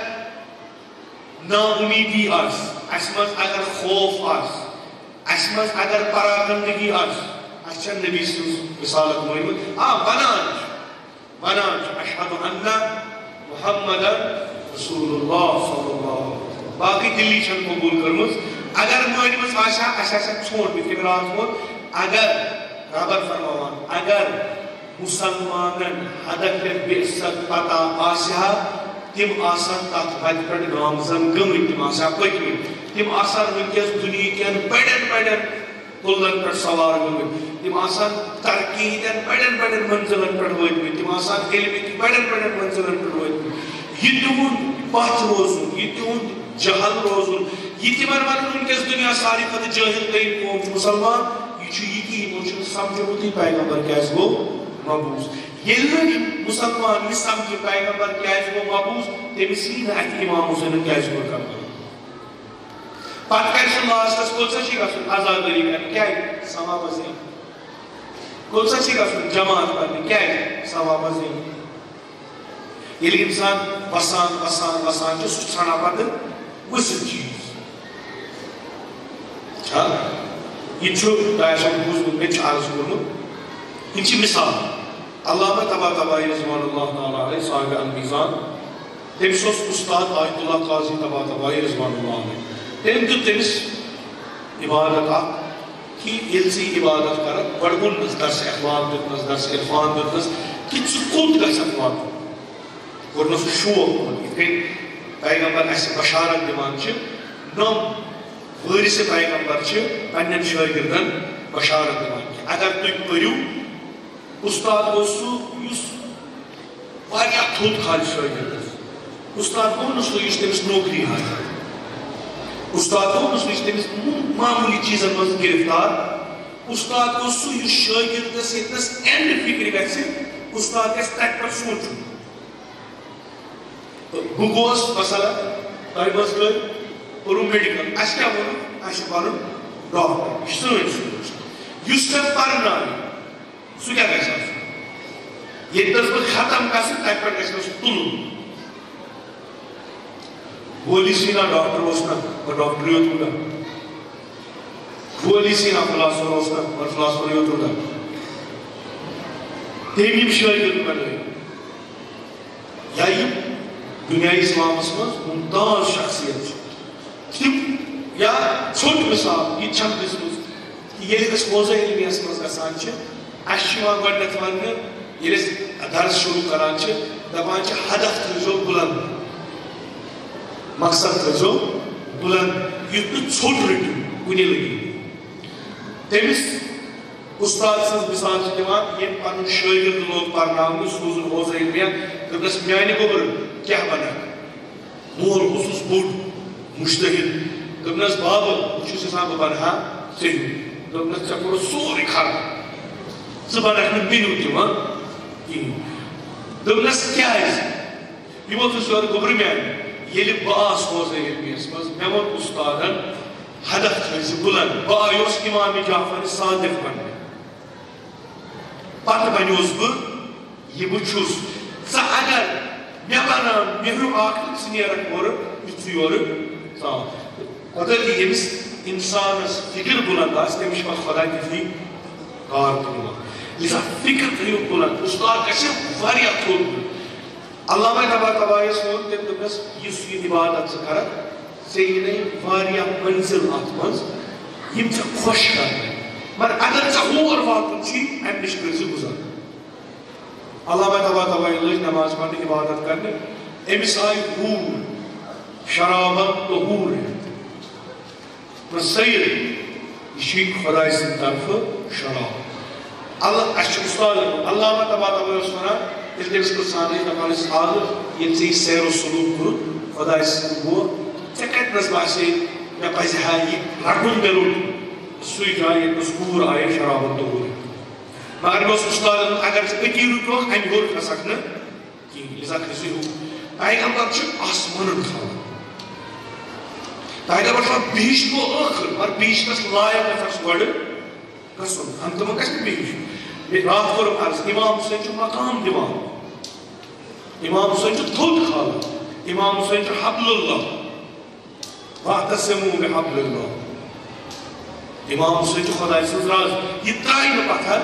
Speaker 1: نا اُمیٖدی آسہِ اَسہِ منٛز اگر خوف آسہِ اَسہِ منٛز اگر پراکندگی آسہِ اَسہِ چھنہٕ نبی سٕنٛز رِسالت ؤنمٕژ وَنان چھُ اشہدُ انہ محمدن رسول اللہ صلی اللہ علیہ وسلم باقٕے دِلی چھنہٕ قبوٗل کٔرمٕژ اگر مٲنِمٕژ آسہِ ہا اَسہِ آسہِ ہا ژھونٛڈ یِتھ کٔنۍ راتھ ووٚن اگر ربن فرماوان اگر مُسلمانن حدق بعثت پتہ آسہِ ہا تِم آسن تتھ وتہِ پٮ۪ٹھ گامزن گٔمٕتۍ تِم آسہِ ہا پٔکمٕتۍ تِم آسن وٕنکٮ۪س دُنہیٖکٮ۪ن بڑٮ۪ن بڑٮ۪ن پُلن پٮ۪ٹھ سوار گٔمٕتۍ تِم آسن ترقی ہٕنٛدٮ۪ن بڑٮ۪ن بڑٮ۪ن منزِلن پٮ۪ٹھ وٲتمٕتۍ تِم آسن علمٕکۍ بڑٮ۪ن بڑٮ۪ن منزِلن پٮ۪ٹھ وٲتمٕتۍ یہِ تِہُنٛد پتھ روزن یہ تہد جہل روزن یہ تمن ون ونکس دنیا ساری کھتہ جاہل ترین قوم مسلمان یہ یمو سمجھوتی پیغمبر کیاز گو مبعوث ییٚلہِ مسلمان یہ سمجھِ پیغمبر کیاز گو مبعوث تٔمِس یی نہٕ اَتھِ امام حسین کیاز گو کربلا پتہٕ کَرِ سُہ لاسٹس کوٚت سا چھِ گژھُن عزادٲری کرنہِ کیازِ ثوابس زینہِ کوٚت سا چھِ گژھُن جماعت پرنہِ کیازِ ثوابس زینہِ ییٚلہِ اِنسان وسان وسان وسان چھُ سُہ چھُ ژھانڈان پتہٕ ؤسِتھ چیٖز چھا یہ چھُ تۄہہِ آسیو بوٗزمُت مےٚ تہِ چھُ عرض کوٚرمُت یِم چھِ مِثال علامہ طباطبائی رضوان اللہ تعالیٰ علیہ صاحب المیزان تٔمِس اوس اُستاد آیت اللہ قاضی طباطبائی رضوان اللہ علیہ تٔمۍ دیُت تٔمِس عبادت اکھ کہ ییٚلہِ ژٕ یہِ عبادت کرکھ گۄڈٕ ووٚننَس درس اخلاق دیُتنَس درس عرفان دیُتنَس کہ ژٕ کوٚت گژھکھ واتُن کوٚرنَس سُہ شوق یِتھ کٔنۍ پیغمبر اَسہِ بشارت دِوان چھِ نۄم وٲرثِ پیغمبر چھِ پننٮ۪ن شٲگِردن بشارت دِوان کہ اگر تُہۍ پٔرِو استاد اوس سُہ یُس واریاہ تھوٚد کھالہِ شٲگِردس استاد گوٚو نہٕ سُہ یُس تٔمِس نوکری ہاوِ استاد گوٚو نہٕ سُہ یُس تٔمِس معموٗلی چیٖزن منٛز گِرفتار استاد گوٚو سُہ یُس شٲگِردس ییٚتنس اینڈ فِکرِ گژھِ استاد گژھِ تتہِ پٮ۪ٹھ سونٛچُن بہٕ گوس مثلاً تۄہہِ منٛز گٔے پوٚرُم میڈِکل اَسہِ کیٛاہ ووٚنُکھ اَسہِ چھُ بنُن ڈاکٹر یہِ چھِ سٲنۍ سونٛچ یُس مےٚ پرنایہِ سُہ کیٛاہ گژھِ آسُن ییٚتنس بہٕ ختم گژھٕ تتہِ پٮ۪ٹھ گژھِ مےٚ سُہ تُلُن ولی سینا ڈاکٹر اوس نہ مگر ڈاکٹر یوت روٗدا ولی سینا فلاسفر اوس نہ مگر فلاسفر یوت روٗدا تٔمۍ یِم شٲگِرد بنٲے یا یِم دُنیا اسلامس منٛز ممتاز شخصیت چھِ تِم یا ژھوٚٹ مِثال یہِ تہِ چھم دِژمٕژ کہِ ییٚلہِ أسۍ موضوع علمیَس منٛز گژھان چھِ اَسہِ چھُ یِوان گۄڈٕنٮ۪تھ وننہٕ ییٚلہِ أسۍ درس شروٗع کران چھِ دپان چھِ ہدف تھٲیزیو بُلنٛد مقصد تھٲیزیو بُلنٛد یُتھ نہٕ ژھوٚٹ رٔٹِو کُنہِ لٔگِو تٔمِس اُستاد سٕنٛز مِثال چھِ دِوان ییٚمۍ پنُن شٲگِرد لوگ پرناونہِ سُہ روٗزُن حوضہ علمِیا دوٚپنس میانہِ گوٚبُر کیٛاہ بنکھ مول اوسُس بوٚڑ مُشتحد دوٚپنس بابا بہٕ چھُس یژھان بہٕ بنہٕ ہا ژےٚ ہیوٗ دوٚپنس ژےٚ کوٚرُتھ سورُے خراب ژٕ بنکھ نہٕ مےٚ ہیوٗ تہِ وۄنۍ کِہیٖنۍ دوٚپنس کیٛازِ یِمو تھوٚو سورُے گوٚبرٕ میانہِ ییٚلہِ بہٕ آس حوضہ علمِیس منٛز مےٚ ووٚن اُستادن ہدف تھٲیزِ بُلنٛد بہٕ آیوس اِمامِ جعفر صادق بننہِ پتہٕ بنیوس بہٕ یہِ بہٕ چھُس ژٕ اگر مےٚ بناو مےٚ ہیوٗ اکھ تہٕ ژٕ نیرکھ اورٕ یُتھ ژٕ یورٕ ژاو قۄدرتی ییٚمِس اِنسانس فِکر بُلنٛد آسہِ تٔمِس چھُ پتہٕ خۄدا تِتھی کار تہِ دِوان لہذا فِکر تھٲیِو بُلنٛد اُستاد گژھِ واریاہ تھوٚد علامہ طباطبائیَس ووٚن تٔمۍ دوٚپنس یُس یہِ عبادت ژٕ کرکھ ژےٚ یِنَے واریاہ منزِل اتھ منٛز یِم ژےٚ خۄش کرنَے مگر اگر ژےٚ ہور واتُن چھُے امہِ نِش کٔرۍ زِ گُزر علامہ طباطبائی لٔج نماز پرنہِ عبادت کرنہِ أمِس آیہِ ہوٗر شرابن طہوٗر سید یہِ چھُے خۄداے سٕنٛدِ طرفہٕ شراب اَسہِ چھُ اُستاد علامہ طباطبائی اوس وَنان ییٚلہِ تٔمِس پرٛژھان ٲسۍ دپان ٲسۍ حالہٕ ییٚلہِ ژےٚ یہِ سیر و سلوٗک کوٚرُتھ خۄداے سٕنٛدِ گوٚو ژےٚ کتنس باسے مےٚ پزِ ہا یہِ رٹُن مےٚ روٚٹ سُے جاے ییٚتنس ہوٗر آیے شرابن طہوٗر مگر مےٚ اوس اُستادن اگر ژٕ أتی رُکوکھ امہِ ہیوٚر کھسکھ نہٕ کِہیٖنۍ لہذا کھٔسِو ہیوٚر پیغمبر چھُ آسمانن کھالان پیغمبر چھُ وَنان بِہِش گوٚو ٲخٕر مگر بِہِشنس لایق گژھکھ گۄڈٕ گژھُن ہنٛگتہٕ منٛگہٕ گژھِ نہٕ بِہِش راتھ کوٚرُم عرض امام حُسین چھُ مقام دِوان امام حُسین چھُ تھوٚد کھالان امام حُسین چھُ حبل اللہ واعتصموا بحبل اللہ امام حُسین چھُ خۄداے سٕنٛز راز یہِ ترٛایہِ نہٕ پتھر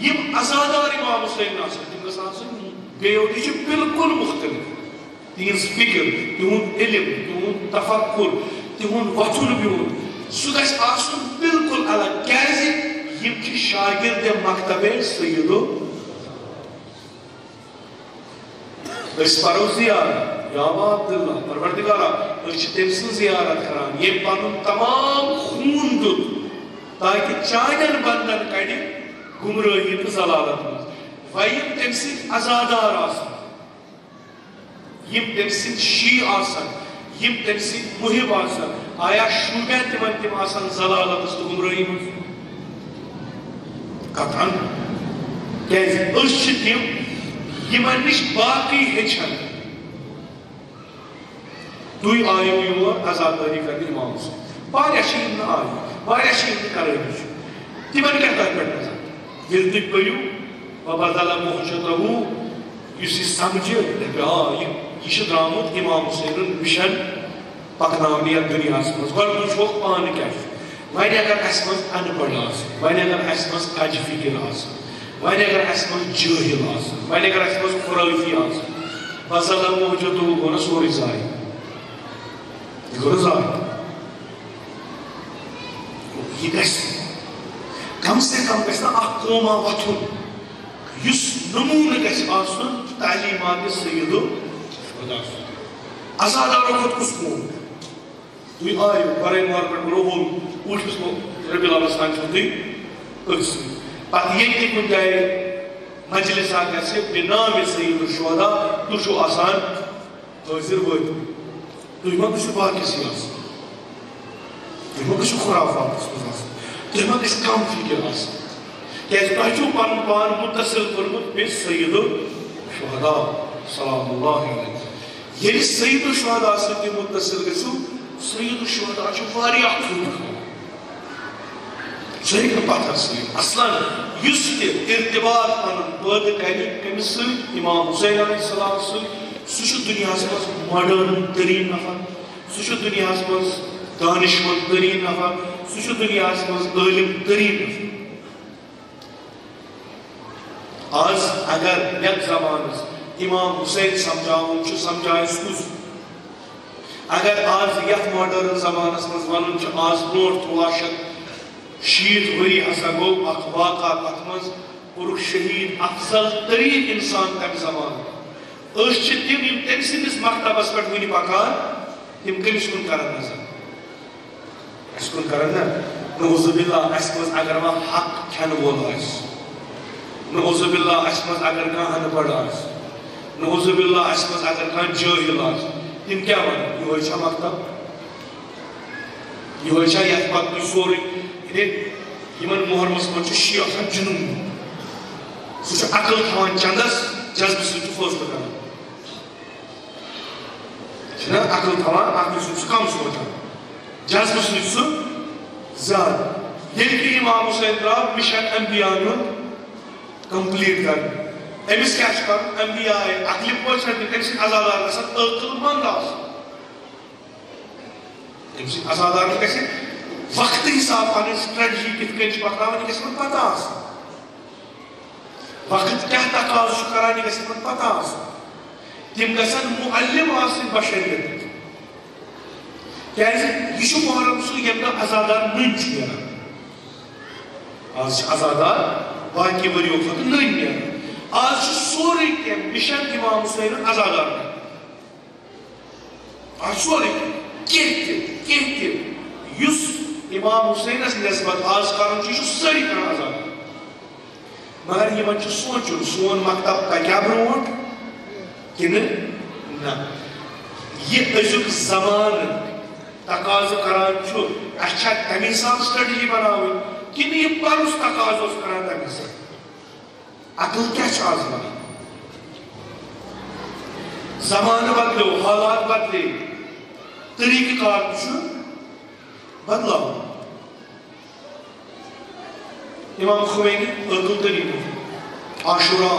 Speaker 1: یِم عزادار امام حُسین آسن تِم گژھن آسٕنۍ بیٚیو نِش بِلکُل مُختٔلِف تِہنٛز فِکر تِہُنٛد علم تِہُنٛد تفکُر تِہُنٛد وۄتھُن بِہُن سُہ گژھِ آسُن بِلکُل الگ کیٛازِ یِم چھِ شاگِردِ مکتبے سیدو أسۍ پرو زیارت یا عبداللہ پروردگارا أسۍ چھِ تٔمۍ سٕنٛز زیارت کران ییٚمۍ پنُن تمام خوٗن دیُت تاکہِ چانٮ۪ن بنٛدن کڑِ گمرٲہی تہٕ ضلالت منٛز وۄنۍ یِم تٔمۍ سٕنٛدۍ عزادار آسن یم تم سن شی آسان یم تم سن محب آسان آیا شوبہ تم آسان ضلالت تو گمراہی من قطعاً کیازِ أسۍ چھِ تِم یمن نش باقی ہیٚچھان تُہۍ آیو یور عزادٲری کرنہِ امام حُسین واریاہ چھِ یِم نہٕ آیہِ واریاہ چھِ یِم نہٕ کرٲنی چھِ تِمن کیٛاہ تۄہہِ پٮ۪ٹھ نظر ییٚلہِ تُہۍ پٔرِو وبدل مہجته یُس یہِ سمجھِ دپہِ آ یہِ چھُ درٛامُت امام حُسینُن مِشن پکناونہِ یتھ دُنیاہس منٛز گۄڈٕ وٕچھوکھ پانہٕ کیٛاہ چھُ وۄنۍ اگر اسہِ منٛز ان پڑھ آسہِ وۄنۍ اگر اسہِ منٛز کج فکر آسہِ وۄنۍ اگر اسہِ منٛز جٲہل آسہِ وۄنۍ اگر اسہِ منٛز خُرٲفی آسہِ بدل مہجته گوٚو نہ سورُے ضایع یہِ گوٚو نہ ضایع یہِ گژھِ کم سے کم گژھِ نہ اکھ قوما وۄتھُن یُس نموٗنہٕ گژھِ آسُن تعلیٖماتِ سیدُ خۄدا صٲب عزادارو کھۄتہٕ کُس قوم تُہۍ آیِو برٲے مار پٮ۪ٹھ بنو ہُم اوٗٹھِس ربیع الاوَلَس تام چھُو تُہۍ أتھۍ سۭتۍ پتہٕ ییٚتہِ تہِ کُنہِ جایہِ مجلسا گژھِ بِنامِ سیدُ الشُہدا تُہۍ چھُو آسان حٲضِر وٲتمٕتۍ تُہۍ مہ گٔژھِو باقٕے آسان تُہۍ مہ گٔژھِو خُرافاتس منٛز آسان تُہۍ مہ گژھِ کم فکر آسان کیازِ تۄہہِ چھُو پنُن پان مُتصل کوٚرمُت بیٚیہِ سید الشُہدا سلام اللہ علیہ ییٚلہِ سید الشُہدا سۭتۍ تُہۍ مُتصل گٔژھِو سید الشُہدا چھُ واریاہ خوٗن سُہ ہیٚکہِ نہٕ پتھر سۭتۍ اصلاً یُس تہِ ارتباط پنُن پٲدٕ کرِ کٔمِس سۭتۍ امام حُسین علیہ السلام سۭتۍ سُہ چھُ دُنیاہس منٛز ماڈٲرن تریٖن نفر سُہ چھُ دُنیاہس منٛز دانشمند تریٖن نفر سُہ چھُ دُنیاہس منٛز عٲلِم تریٖن نفر آز اگر یتھ زمانس امام حُسین سمجھاوُن چھُ سمجھایس کُس اگر آز یتھ ماڈٲرن زمانس منٛز ونُن چھُ آز برونٛٹھ 1360 ؤری ہسا گوٚو اکھ واقعہ تتھ منٛز کوٚرُکھ شہیٖد افضل تریٖن انسان تمہِ زمانہٕ أسۍ چھِ تِم یِم تٔمۍ سٕنٛدِس مکتبس پٮ۪ٹھ وُنہِ پکان تِم کٔمِس کُن کرن نظر اسہِ کُن کرن نہ نعوذ باللہ اسہِ منٛز اگر وۄنۍ حق کھٮ۪نہٕ وول آسہِ نعوذ باللہ اسہِ منٛز اگر کانٛہہ ان پڑھ آسہِ نعوذ باللہ اسہِ منٛز اگر کانٛہہ جٲہل آسہِ تِم کیٛاہ ونن یِہوے چھا مکتب یِہوے چھا یتھ پتہٕ تُہۍ سورُے یِمن محرمس منٛز چھُ شی آسان جنوٗن سُہ چھُ عقل تھاوان چندس جذبہٕ سۭتۍ چھُ فٲصلہٕ کران چھُنہ عقل تھاوان عقلہٕ سۭتۍ چھُ کم سونچان جذبہٕ سۭتۍ چھُ سُہ زیادٕ ییٚلہِ کہِ امام حُسین درٛاو مِشن انبیاہن ہُنٛد کمپلیٖٹ کرنہِ أمِس کیٛاہ چھُ کرُن انبیا آیہِ عقلہِ پٲٹھۍ چھنہٕ تٔمۍ سٕنٛدۍ عزادار گژھن عٲقل منٛد آسُن تٔمۍ سٕنٛدۍ عزادارن گژھِ وقتہٕ حساب پنٕنۍ سٹریٹجی کِتھ کٔنۍ چھِ پکناوان یہِ گژھِ یِمن پتہ آسٕنۍ وقت کیٛاہ تقاضہٕ چھُ کران یہِ گژھِ یِمن پتہ آسُن تِم گژھن معلم آسٕنۍ بشریتٕکۍ کیازِ یہِ چھُ محرم سُہ ییٚمہِ دۄہ عزادار نٔنۍ چھُ نیران آز چھِ عزادار باقٕے ؤرِیو کھۄتہٕ نٔنۍ نیران آز چھُ سورُے کینٛہہ مِشن امام حُسینُن عزادار آز چھُ سورُے کینٛہہ تہِ یُس امام حُسینس نسبت آز کرُن چھُ یہِ چھُ سٲری کران عزادار مگر یِمن چھُ سونچُن سون مکتب پکیٛاہ برونٛٹھ کِنہٕ نہ یہِ أزیُک زمانہٕ تقاضہٕ کران چھُ اسہِ چھا تمہِ حساب سٹریٹجی بناوٕنۍ کِنہٕ یہِ پرُس تقاضہٕ اوس کران تمہِ حساب عقل کیٛاہ چھُ آز ونان زمانہٕ بدلیو حالات بدلے طریٖقہٕ کار چھُ بدلاوُن امام خمینی عٲقل تریٖن عاشورا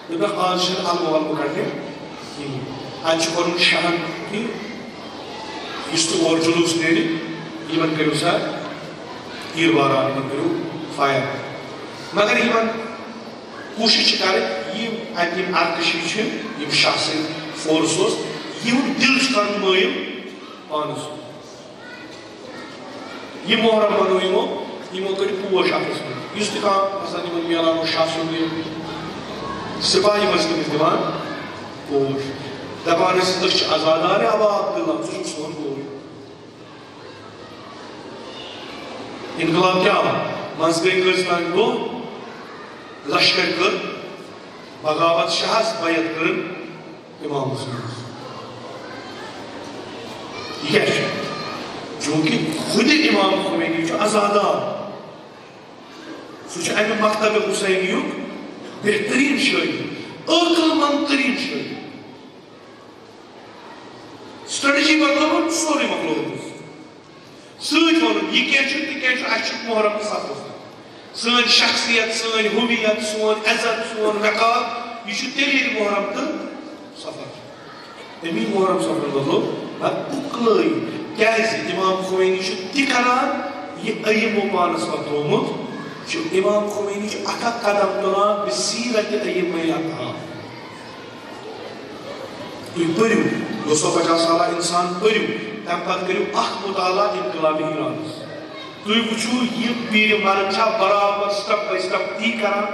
Speaker 1: دوٚپکھ آز چھنہٕ حلوٕ ولوٕ کڑنہِ کِہیٖنۍ اتہِ چھُ کوٚرمُت شہن کہِ یُس تہِ اورٕ جلوٗس نیرِ یِمن کٔرِو سا تیٖر باران یِمن کٔرِو فایر مگر یِمن کوٗشِش چھِ کرٕنۍ یِم اتہِ یِم ارکشی چھِ یِم شاہ سٕنٛدۍ فورس اوس یِہُنٛد دِل چھُ کرُن مٲیِل پانس یہِ محرم بنوو یِمو کٔڑۍ پوش اتھس منٛز یُس تہِ کانٛہہ مثلاً یِمن میلان اوس شاہ سُنٛد سِپاہی منٛز تٔمِس دِوان پوش دپان ٲسۍ أسۍ چھِ عزادارِ آباد دِلان ژٕ چھُکھ سون بوے انقلاب کیٛاہ آو منٛزٕ گٔے کٔژ تانۍ دۄہ لشکر کٔر بغاوت شاہس بیعت کٔرٕن امام حسین یہ کیا چونکہ خود امام خمینی جو آزادار سوچ امہ مکتب حسینیک بہترین شاعر عقل مند ترین شاعر سٹریٹجی بدلو سوری مکلو سۭتۍ ووٚنُن یہِ کیٛاہ چھُ تہِ کیٛاہ چھُ اَسہِ چھُ محرم تہٕ صفر سٲنۍ شخصیت سٲنۍ ہویت سون عزت سون وقار یہِ چھُ تیٚلہِ ییٚلہِ محرم تہٕ صفر چھُ امی محرم صفر بدلو پتہٕ اُکلٲے کیٛازِ امام خمینی چھُ تہِ کران یہِ أیِمو پانس پتہٕ چھُ امام خمینی چھُ اکھ اکھ قدم تُلان بسیرت أیِمے اطہار تُہۍ پٔرِو 250 سالہ انسان پٔرِو تمہ پتہٕ کٔرِو اکھ مطالعہ انقلابی ایرانس تُہۍ وٕچھِو یہِ پیٖرِ مرد چھا برابر سٹپ باے سٹپ تی کران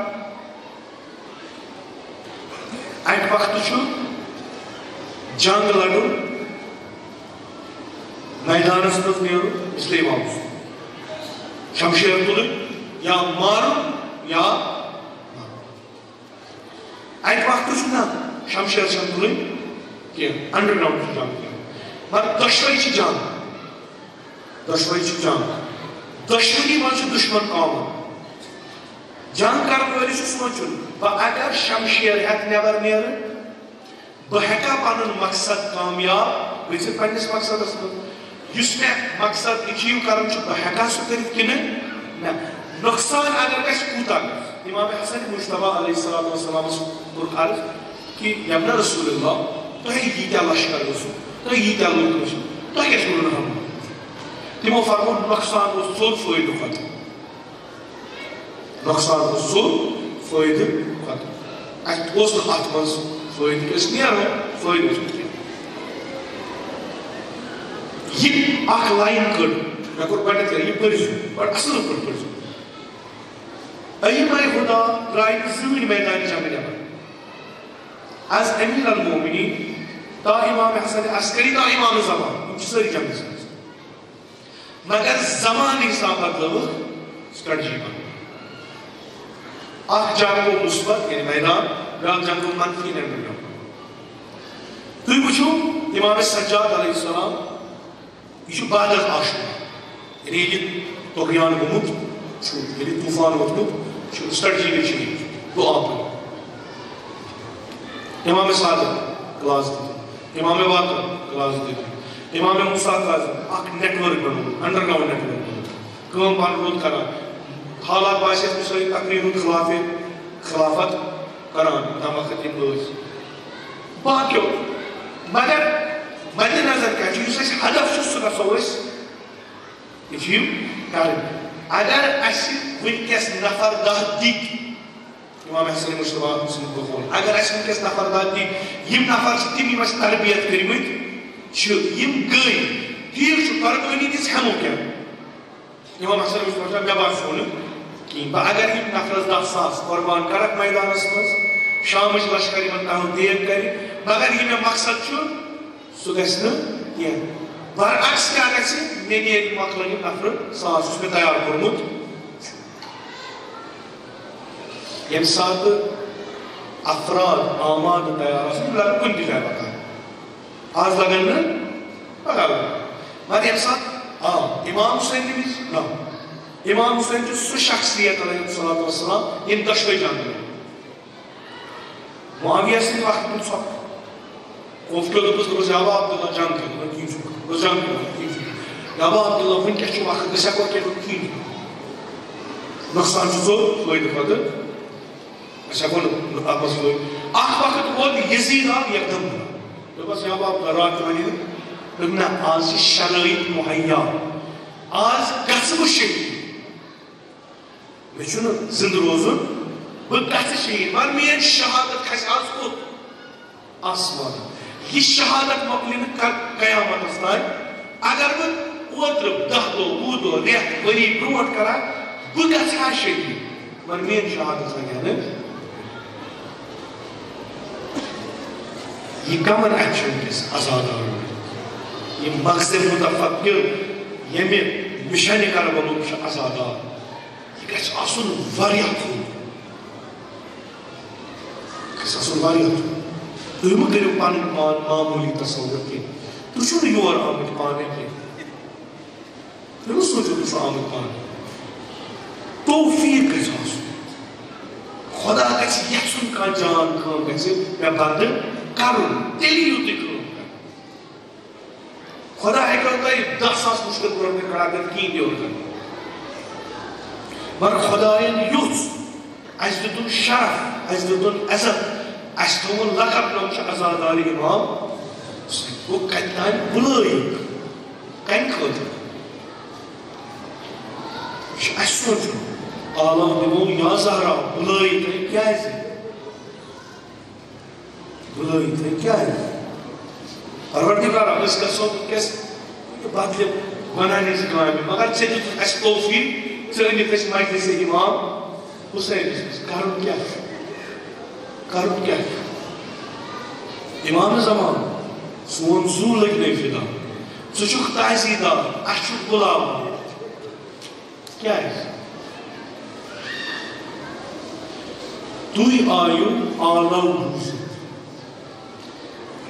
Speaker 1: اکہِ وقتہٕ چھُ جنگ لڑُن میدانس منٛز نیرُن اسلیے امام حسین شمشیر تُلٕنۍ یا مارُن یا اکہِ وقتہٕ چھُ نہ شمشیر چھنہٕ تُلٕنۍ کینٛہہ انڈر گراؤنڈ چھُ جنگ مگر دۄشوے چھِ جنگ دۄشوٕنی منٛز چھُ دُشمن کامن جنگ کرن وٲلِس چھُ سونٛچُن بہٕ اگر شمشیر ہٮ۪کہٕ نٮ۪بر نیرٕ بہٕ ہٮ۪کا پنُن مقصد کامیاب گٔژھِتھ پننِس مقصدس منٛز یُس مےٚ مقصد ایچیو کرُن چھُ بہٕ ہٮ۪کا سُہ کٔرِتھ کِنہٕ نہ نۄقصان اگر گژھِ کوٗتاہ گژھِ امام حسن مجتبیٰ علیہ الصلوۃ والسلامس کوٚر عرض کہِ یمنہ رسول اللہ تۄہہِ ییٖتیاہ لشکر اوسوٕ تۄہہِ ییٖتیاہ لُکھ ٲسِو تۄہہِ کیٛازِ کوٚروٕ نہٕ حملہٕ تِمو فرموو نۄقصان اوس ژوٚر فٲیدٕ کھۄتہٕ نۄقصان اوس ژوٚر فٲیدٕ کھۄتہٕ اَسہِ اوس نہٕ اتھ منٛز فٲیدٕ أسۍ نیرو فٲیدٕ اوس نہٕ کینٛہہ یہِ اکھ لایِن کٔڑ مےٚ کوٚر گۄڈنٮ۪تھ یہِ پٔرزِو بڑٕ اصٕل پٲٹھۍ پٔرزِو أیِمے خدا درٛاے نہٕ زٕہٕنۍ میدانہِ جنگہٕ نٮ۪بر از امیر المومنین تا امام حسن عسکری تا امام زمان یِم چھِ سٲری جنگس منٛز مگر زمان حساب بدلٲوٕکھ سٹریٹجی بدل اکھ جنگ گوٚو مثبت یعنی میدان بیٛاکھ جنگ گوٚو منفی انڈر گراؤنڈ تُہۍ وٕچھِو امام سجاد علیہ السلام یہِ چھُ بادل آشورا یعنی ییٚلہِ طغیان گوٚمُت چھُ ییٚلہِ طوٗفان ووٚتھمُت چھُ سٹریٹجی گٔے چینج گوٚو آپُر امام صادق کلاس دِتھ امام باقر کلاس دِتھ امام موسیٰ کاظم اکھ نیٹ ورک بنومُت انڈر گراؤنڈ نیٹ ورک کٲم پانہٕ روٗد کران حالات باسیٚس نہٕ سٲری تقریٖر ہُنٛد خلافت کران تمہِ وقتہٕ یِم ٲسۍ باقیو مگر مدِ نظر کیٛاہ چھُ یُس اَسہِ ہدف چھُ سُہ گژھو أسۍ ایچیو کرٕنۍ اگر اَسہِ وٕنکٮ۪س نفر 10 دِتۍ امام حسن مجتبیٰ سٕنٛدۍ بقول اگر اَسہِ وٕنکٮ۪س نفر 10 دِتۍ یِم نفر چھِ تِم یِم اَسہِ تربیت کٔرمٕتۍ چھِ یِم گٔے ٹھیٖک چھُ قربٲنی دِژ ہٮ۪مو کیٛاہ امام حسن مجتبیٰ چھُ مےٚ باسیو نہٕ کِہیٖنۍ بہٕ اگر یِم نفرس 10,000 قۄربان کرکھ میدانس منٛز شامٕچ لشکر یِمن تام دیر کرِ مگر یہِ مےٚ مقصد چھُ سُہ گژھِ نہٕ کینٛہہ برعکس کیٛاہ گژھِ مےٚ نیرِ مۄکلن یِم نفرٕ 100 یُس مےٚ تیار کوٚرمُت ییٚمہِ ساتہٕ افراد آماد تیار آسان یِم لگن کُنہِ تہِ جایہِ پکان آز لگن نہٕ پگاہ لگن مگر ییٚمہِ ساتہٕ امام حسین تہِ وِزِ نہ امام حسین چھُ سُہ شخصیت علیہ الصلوۃ والسلام ییٚمۍ دۄشوے جنگ لٔڑۍ معاویہ سٕنٛدِ وقتہٕ تُل ژھۄپہٕ کوفٹو دوٚپُس دوٚپُس یا ابا عبداللہ جنگ کٔرِو دوٚپُن کِہیٖنۍ چھُنہٕ دوٚپُس جنگ کٔرِو کِہیٖنۍ چھُنہٕ یا ابا عبداللہ وٕنکٮ۪س چھُ وقت أسۍ ہٮ۪کو کٔرِتھ کِہیٖنۍ نۄقصان چھُ ژوٚر فٲیدٕ کھۄتہٕ أسۍ ہٮ۪کو نہٕ اَتھ منٛز فٲیدٕ اکھ وقت ووت یزیٖد آو یکدم دوٚپُس یا ابا عبداللہ راتھ وَنہِ دوٚپ نہ آز چھِ شرٲیِط مُہیا آز گژھٕ بہٕ شہیٖد مےٚ چھُنہٕ زِندٕ روزُن بہٕ گژھٕ شہیٖد مگر میٲنۍ شہادت کھسہِ آز کوٚت آسمان یہِ شہادت مۄکلہِ نہٕ قیامتس تانۍ اگر بہٕ اوترٕ 10 دۄہ 20 دۄہ رٮ۪تھ ؤری برونٛٹھ کرا بہٕ گژھٕ ہا شہیٖد مگر میٲنۍ شہادت لگہِ نہٕ یہِ کمن اَتھِ چھُ وٕنکٮ۪س آزادارن یہِ مقصد متفکر ییٚمہِ مِشنہِ کربلُک چھُ آزادار یہِ گژھِ آسُن واریاہ تھوٚد گژھِ آسُن واریاہ تھوٚد تُہۍ مہٕ کٔرِو پَنٕنۍ پان معموٗلی تصوُر کینٛہہ تُہۍ چھِو نہٕ یور آمٕتۍ پانَے کینٛہہ تُہۍ مہٕ سوٗنٛچِو تُہۍ چھِو آمٕتۍ پانَے توفیٖق گژھِ آسُن خۄدا گژھِ یَژھُن کانٛہہ جان کٲم گژھِ مےٚ بنٛدٕ کَرُن تیٚلہِ یِیِو تُہۍ کٲم کَرنہِ خۄدا ہیٚکیو تۄہہِ 10,000 مُشکِل برونٛٹھ کھڑا کٔرِتھ کِہیٖنۍ تہِ اوٚرکَن مگر خۄدایَن یُژھ اَسہِ دیُتُن شرف اَسہِ دیُتُن عزت اَسہِ تھوٚوُن لقب نوٚم چھُ عزادارِ اِمام گوٚو کَتہِ تانۍ بُلٲیِکھ کَمہِ خٲطرٕ یہِ چھُ اَسہِ سونٛچُن عالم دِمو یا زہرا بُلٲیِتھ کیٛازِ بُلٲیِتھ کیٛازِ پروردگارا أسۍ گژھو وٕنکٮ۪س بدلہِ گۄناہ نِش کامہِ مگر ژےٚ دِتُکھ اَسہِ توفیٖق ژٕ أنِکھ أسۍ مجلسِ اِمام حُسینَس منٛز کَرُن کیٛاہ چھُ کَرُن کیٛاہ چھُ اِمامِ زمان سون زوٗ لٔگۍ فِدا ژٕ چھُکھ تحصیٖلدار اَسہِ چھُکھ بُلاوُن کیٛازِ تُہۍ آیِو آلو بوٗزِتھ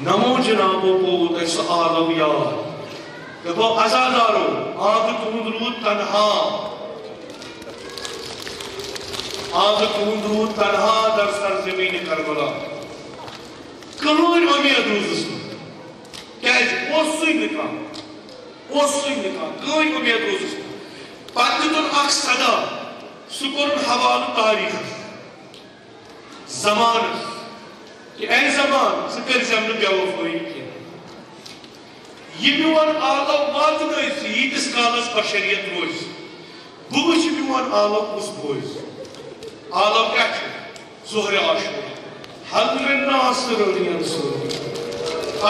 Speaker 1: نمو جنابو بود تۄہہِ سُہ آلو یاد دَپو عزادارو آنٛگہٕ تُہُنٛد روٗد تنہا آنٛگہٕ تُہُنٛد روٗد تنہا در سرزمیٖنہِ کربلا کٕہۭنۍ اُمید روٗزٕس نہٕ کیٛازِ اوسُے نہٕ کانٛہہ کٕہۭنۍ اُمید روٗزٕس نہٕ پتہٕ دِتُن اکھ صدا سُہ کوٚرُن حوالہٕ تاریٖخس زمانس کہ اے زمان ژٕ کٔرۍزٮ۪م نہٕ بے وفٲیی کینٛہہ یہِ میون آلو واتنٲیزِ ییٖتِس کالس بشریت روزِ بہٕ وٕچھِ میون آلو کُس بوزِ آلو کیٛاہ چھُ ظُہرِ عاشوٗرا حضرِ ناصر سورُے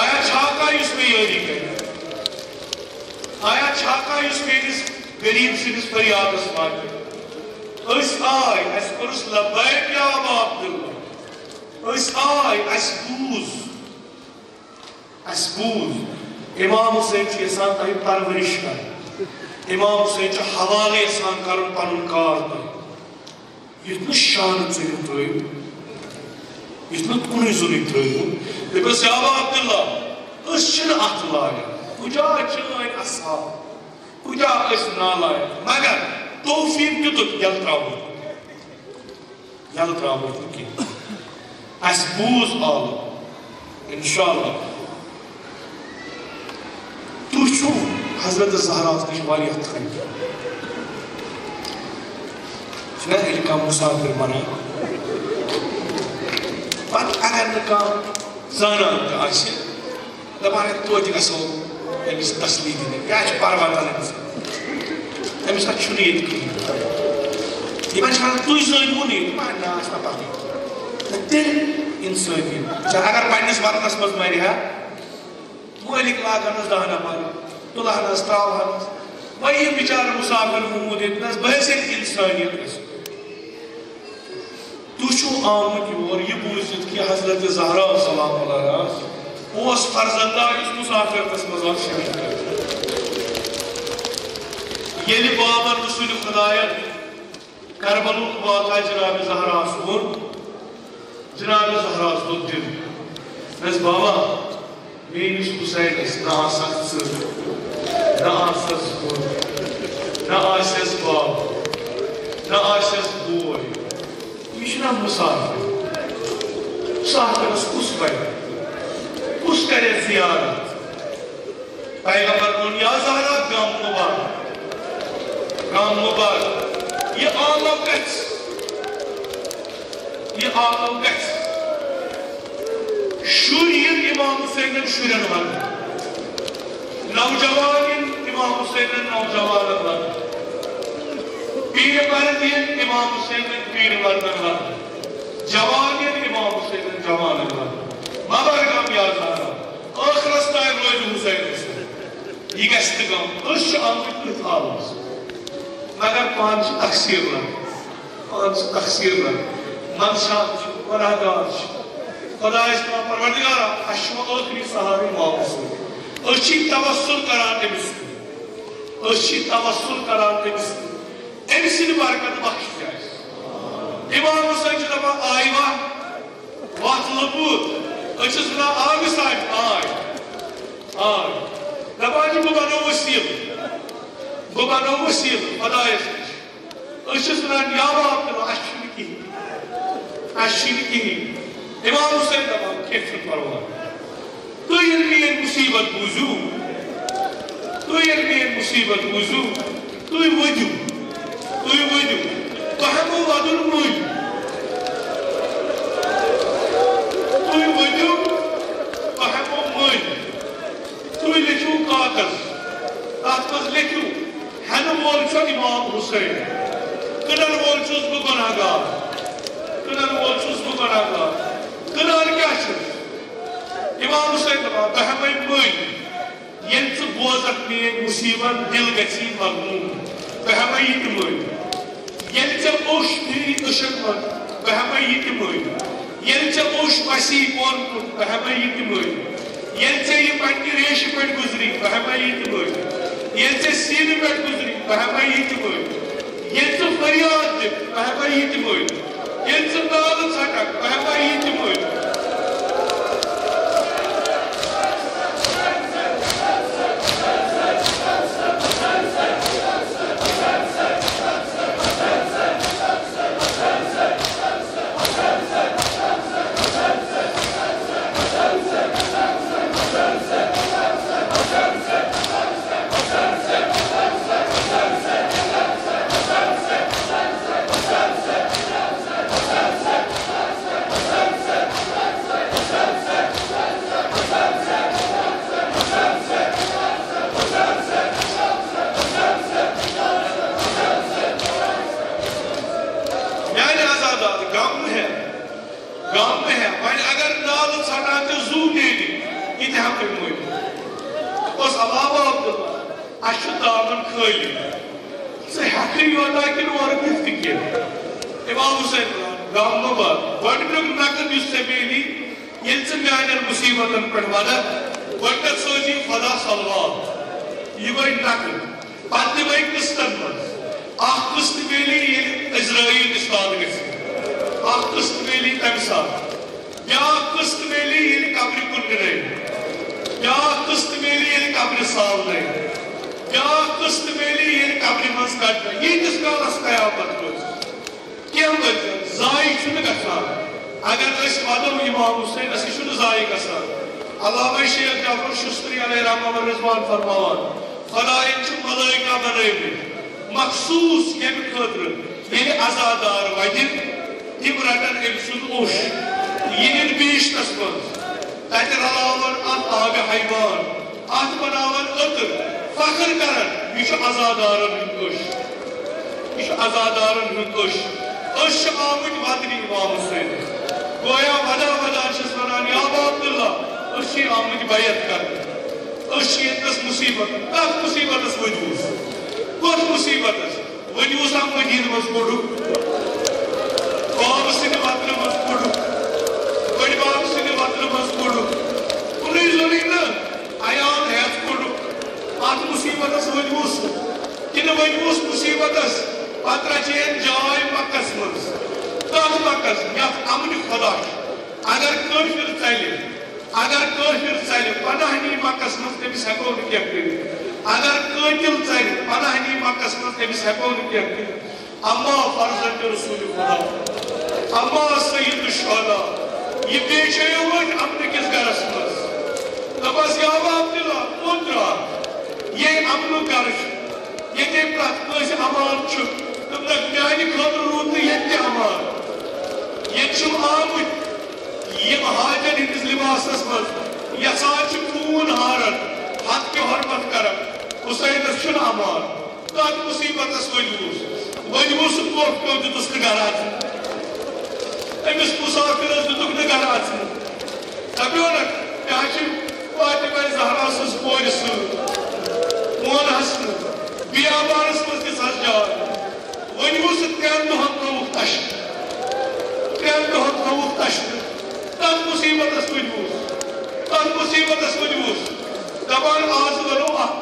Speaker 1: آیا چھاکا یُس مےٚ یٲری کرِ آیا چھاکا یُس میٲنِس غریٖب سٕنٛدِس فریادس واتہِ أسۍ آے اَسہِ کوٚرُس لبیک یا ابا عبداللہ أسۍ آے اَسہِ بوٗز اِمام حُسین چھُ یژھان تۄہہِ پرورِش کرٕنۍ اِمام حُسین چھُ حوالہٕ یژھان کرُن پنُن کار تۄہہِ یُتھ نہٕ شانہٕ ژٔرِتھ ترٲیِو یُتھ نہٕ کُنُے زوٚنُے ترٲیِو دٔپِس یا ابا عبداللہ أسۍ چھِنہٕ اَتھ لایق کُجا چٲنۍ اصحاب کُجا أسۍ نالایق مگر توفیٖق دِتُکھ یلہٕ ترٛاوُن نہٕ کینٛہہ اَسہِ بوٗز آلو اِنشاءاللہ تُہۍ چھُو حضرت زہراہس نِش واریاہ تھٔکۍ چھُنہ ییٚلہِ کانٛہہ مُسافِر بنان پتہٕ اگر نہٕ کانٛہہ زانان تہِ آسہِ دپان ہے توتہِ گژھو أمِس تسلی دِنہِ کیٛاہ چھِ پرواتن أمِس نہ چھُنہٕ ییٚتہِ کِہیٖنۍ یِمن چھِ ونان تُہۍ زٲنۍوُن یہِ نہ آسہِ نہ پتہٕ تیٚلہِ اِنسٲنی اگر پننِس وطنس منٛز مرِ ہا مٲلِک لاگہنس 10 نفر تُلہنس تراوہنس وۄنۍ یہِ بِچارٕ مُسافِر موٗد ییٚتنس بہٕ ٲسۍ ییٚتہِ اِنسٲنیت گژھِ تُہۍ چھِو آمٕتۍ یور یہِ بوٗزِتھ کہِ حضرت زہرا سلام علیہا اوس فرزندا یُس مُسافِرتس منٛز آو شہیٖد کٔرِتھ ییٚلہِ بابر رسوٗلِ خۄدایَن کربلُک واقعہ جناب زہراہس ووٚن جناب زہراہس دوٚپ دِل مےٚ بابا میٲنِس حُسینس نہ آسکھ ژٕ نہ آسس بہٕ نہ آسٮ۪س باب نہ آسٮ۪س بوے یہِ چھُنہ مُسافِرس کُس پرِ کُس کرِ زیارت پیغمبر ووٚن یا زہرا غم مُبارک یہِ آلو گژھِ شُرۍ یِن اِمام حُسینن شُرٮ۪ن وننہٕ نوجوان یِن اِمام حُسینن نوجوانن وننہٕ پیٖرِ مرد یِن اِمام حُسینن پیٖرِ مردن وننہٕ جوان یِن اِمام حُسینن جوانن وننہٕ مگر غم یا زہرا ٲخرس تام روزِ حُسین یہِ گژھِ نہٕ غم أسۍ چھِ آمٕتۍ تٔتھۍ حالس مگر پانہٕ چھِ تقسیٖر لگان منشان چھُ گۄناہگار چھُ خۄدایس دپان پروردگارا اَسہِ چھُ وۄنۍ ٲخری سہارٕ اِمام حُسین أسۍ چھِ توسُل کران أمِس أمۍ سٕنٛدِ برکت بخش اَسہِ اِمام حُسین چھُ دپان آیوا وَتھ لوٚبوٗد أچھس بنا آگ سائن آگ دبانی ببانو وسیل خدایس أچھس بنا نیابا اپنا اشنی کی امام حسین دبان کیفر پروان تو یلمین مصیبت بوزو تو وجو تو ہمو وادر موج تو لکھو کاغذ آتمز لکھو ہنو وول چھو امام حسین کنن وول چھوز بو گناہگار کنن کیا چھوز امام حسین دبان بہمائی موج ین چھ بوزت میں مصیبت دل گسی مغموم بہمائی موج ین چھ اوش تیری اشک من بہمائی موج ین چھ اوش پسی کون کن بہمائی موج ین چھ یہ پنی ریش پٹ گزری بہمائی موج ین چھ سین پٹ گزری بہمائی موج ین چھ فریاد دے بہمائی موج ین چھ نال سٹک بہمائی موج امام حسین گام مباد گوڑنک نقد یس سمیلی ین سے میانر مصیبتن پر مدد گوڑنک سوچی خدا صلوات یہ بھائی نقد پاتی بھائی قسطن مد آخ قسط میلی یہ اسرائیل استاد گسی آخ قسط میلی تمسا یا قسط میلی یہ قبر کن گرے یا قسط میلی یہ قبر سال رہے یا قسط میلی یہ قبر منز کٹ رہے یہ جس کا اس قیامت روز کیا وجہ زائی چھنے گسان اگر اس وعدم امام حسین اسی چھنے زائی گسان علامہ شیخ جعفر شستری علیہ رحمہ و رضوان فرماوان خدایت چھو ملائکہ بنائے میں مخصوص یم خطر یہ ازادار وجہ تیم رٹن امسن اوش یہ بیش تسمنز تیت رلاون آت آگ حیوان آت بناون اتر فخر کرن یہ چھو ازادارن ہنکوش أش آمد وادنی امام حسین گویا ودا چھس ونان یا عبداللہ أشی آمد بیعت کر أشی اتنس مصیبت کت مصیبت اس وجوز کت مصیبت اس وجوز ہم مدین مز پڑھو باب سن وطن مز پڑھو بڑی باب سن وطن مز پڑھو انہی زمین ایان حیث پڑھو آت مصیبت اس وجوز کن وجوز مصیبت اس پترہ چین جائے مکس منز تاک مکس یف امن خداش اگر کافر چلے پناہنی مکس منز تمس ہیکو نہ کیا کری اگر قاتل چلے پناہنی مکس منز تمس ہیکو نہ کیا کری اما فرزند رسول خدا اما سید الشہداء یہ بیچے ہوئے امن کس گرس منز دبس یا عبداللہ کون درا یہ امن گرش یہ تے پرات کس امان چھو تم لگ میانی خطر روتے یہ امان یہ چھو آمد یہ مہاجر ہندس لباس اسمد یہ سانچ خون ہارن حد کے حرمت کرم حسین چھن امان تاک مصیبت اس وجوز کوف کو دیتس نگرات امس مسافر اس دیتک نگرات تبیونک یہاں فاطمہ زہرا سس پورس مون حسن بیابانس مز کس حس جان ونیوس ترین دہن تروک تشت تک مصیبت اس ونیوس دبان آز ونو اخ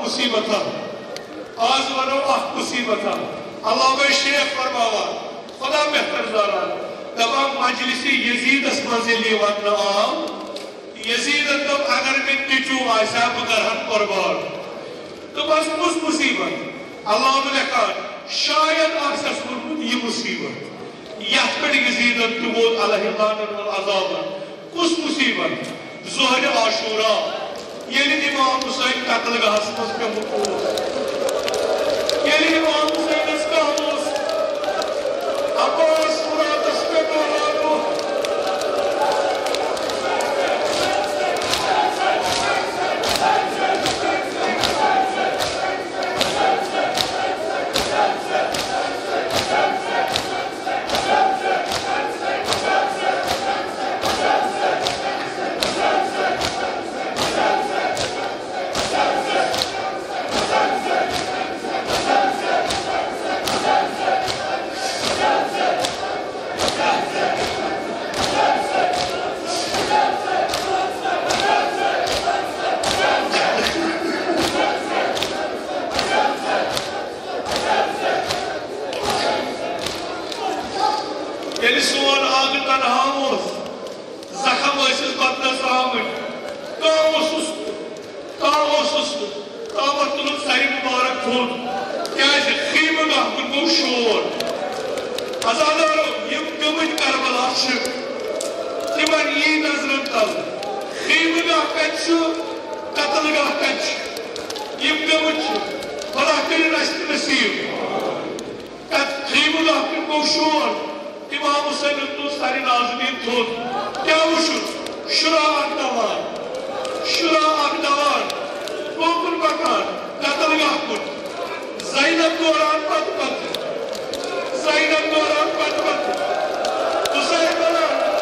Speaker 1: مصیبت علامہ شیخ فرماوان خدا بہتر زاران دبان مجلسی یزید اس منزلی ون آم یزیدن دب اگر میں نیچو آئیسا بکرہن قربان تو بس اس مصیبت اللہ نے لکھا شاید آسا سورمت یہ مصیبت یہ پر یزیدن تموت علیہ اللہ والعذاب کس مصیبت ظہر عاشورہ یعنی امام حسین قتل گاہس مز پہ مقوص یعنی امام حسین اس کا حوص عباس مراد اس پہ دولانو یعنی سون آگ تنہا زخم ٲسِس بدنس آمٕتۍ کانٛہہ اوسُس تامتھ تُلُن سرِ مُبارک تھوٚد کیٛازِ خیمہٕ گاہ کُن گوٚو شور عزادارو یِم گٔمٕتۍ کربلا چھِ تِمن یی نظرن تل خیمہٕ گاہ کتہِ چھُ قتل گاہ کتہِ چھُ یِم گٔمٕتۍ چھِ خۄدا کٔرِنۍ اَسہِ تہِ نصیٖب خیمہٕ گاہ کُن گوٚو شور امام حسین تو ساری ناظرین تھوٚد کیا وٕچھُن شُراہ اکھ دوان کوکُن پکان قتل گاہ کُن زینب دوران پتہٕ حسین ونان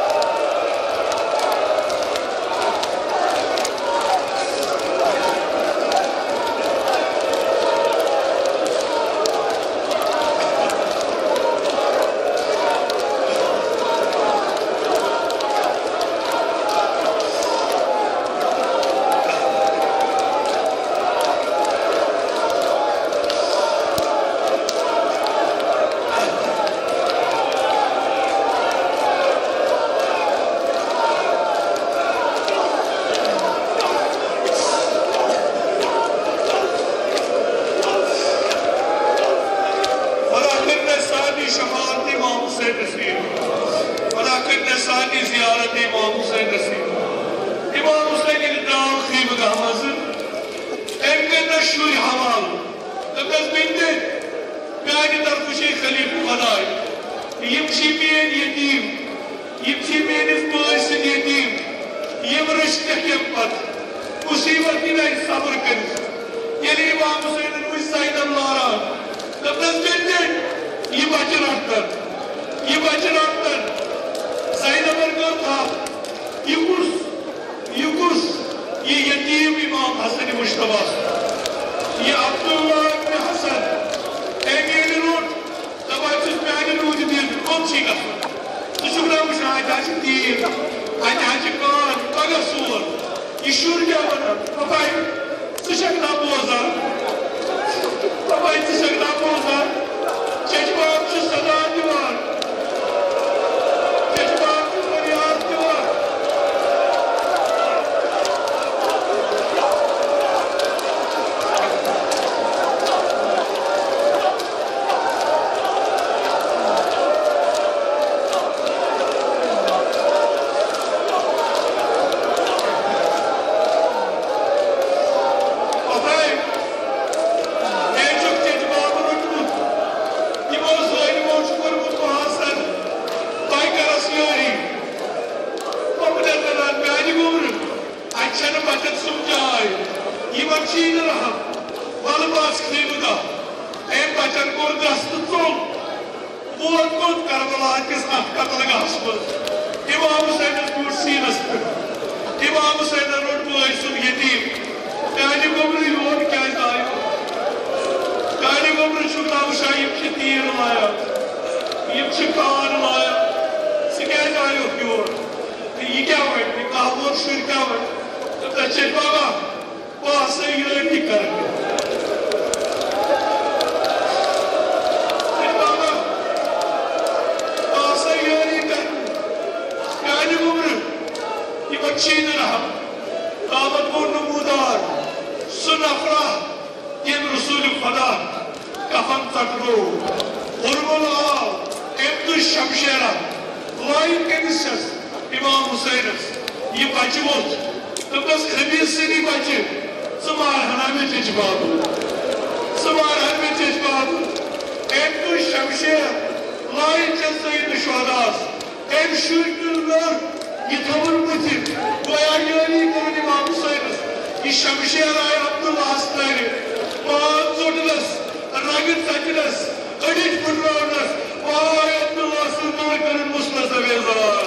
Speaker 1: چین رہا nafra, yen Resulü Fada, kafan takro, Urmul Ağal, Emdü Şamşera, layık edilsiz, İmam Hüseyin'imiz, iyi bacı oldu. Tıpkız Kıbrıs'ın bacı, Zımar Hanami Tecbabı, Zımar Hanami Tecbabı, Emdü Şamşera, layık cezayı şuhadaz, Emşürdürler, yıtavır mutim, bu ayarları yıkırın İmam Hüseyin'imiz, İşşamşera Abdullah Hastayri, Mağaz zordular, Ragıt saçınız, ödüç burlarınız, vay Abdullah Sırdarkan'ın muslasa bezar.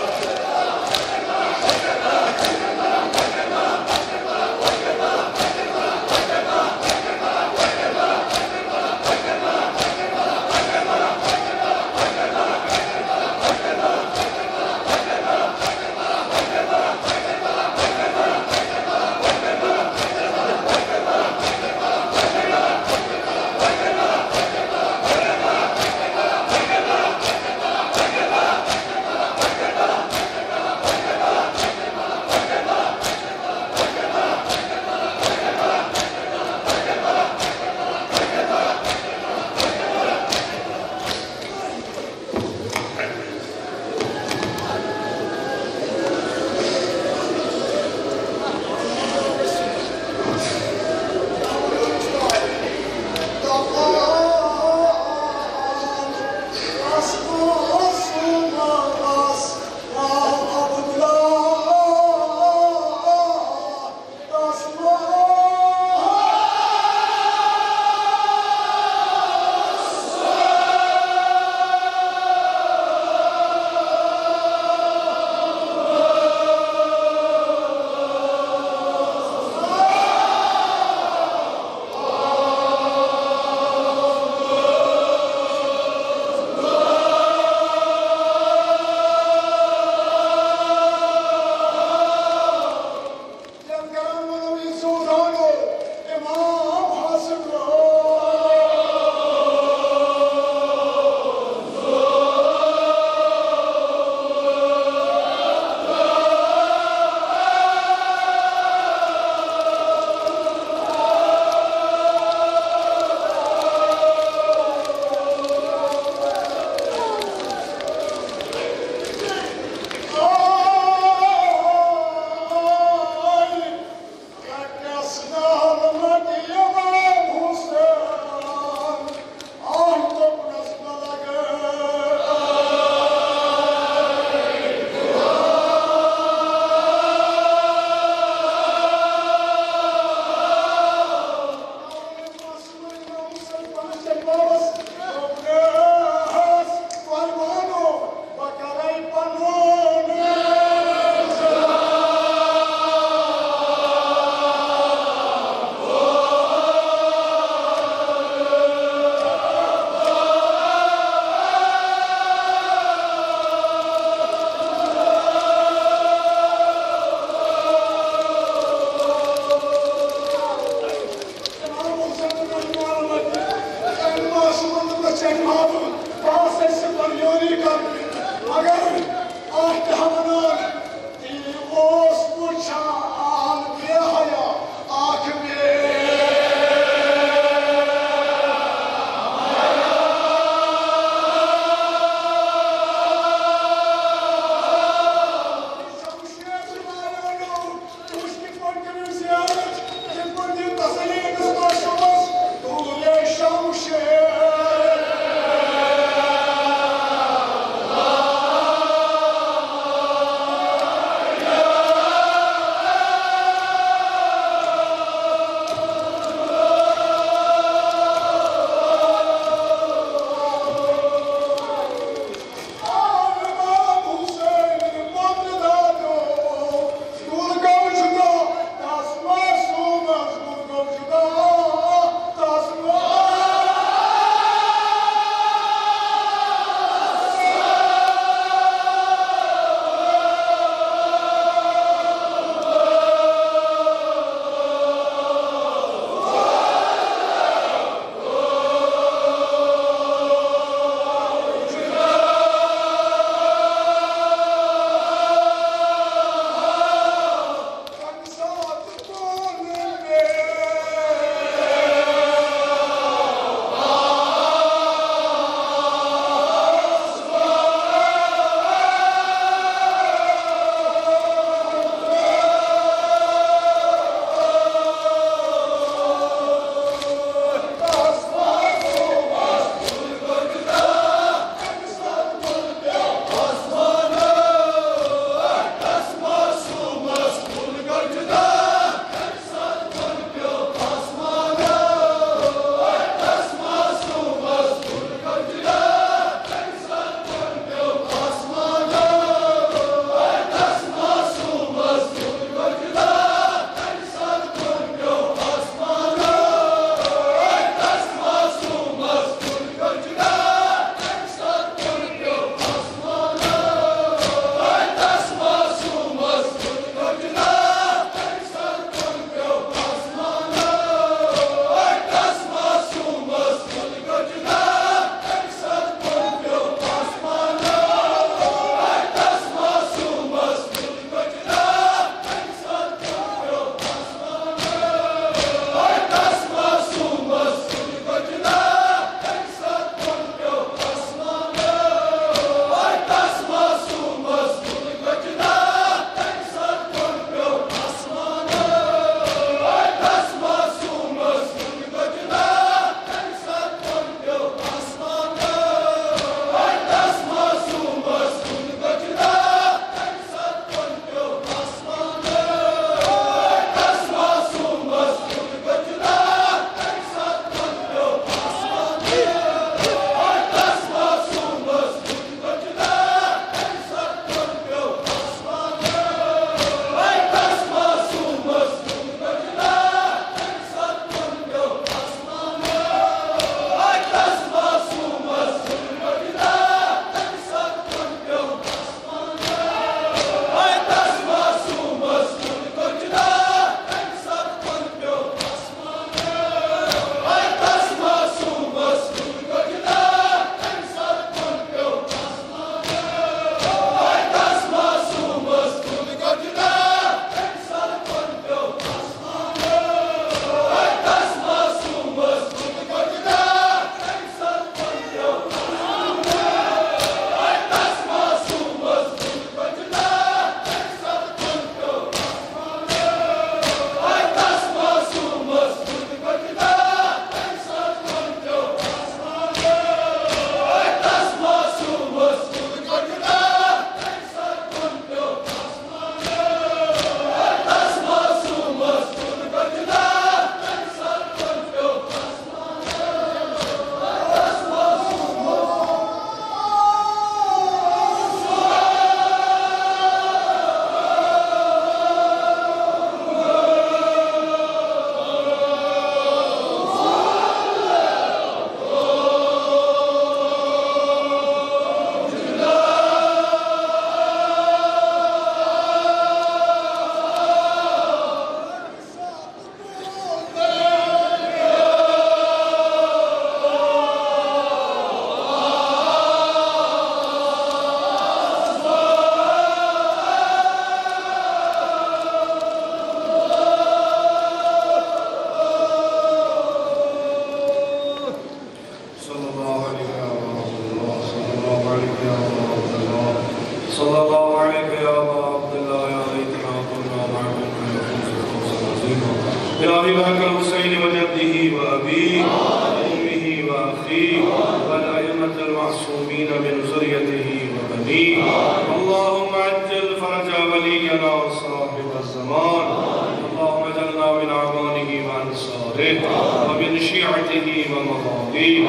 Speaker 1: ومن شيعته ومغاضيه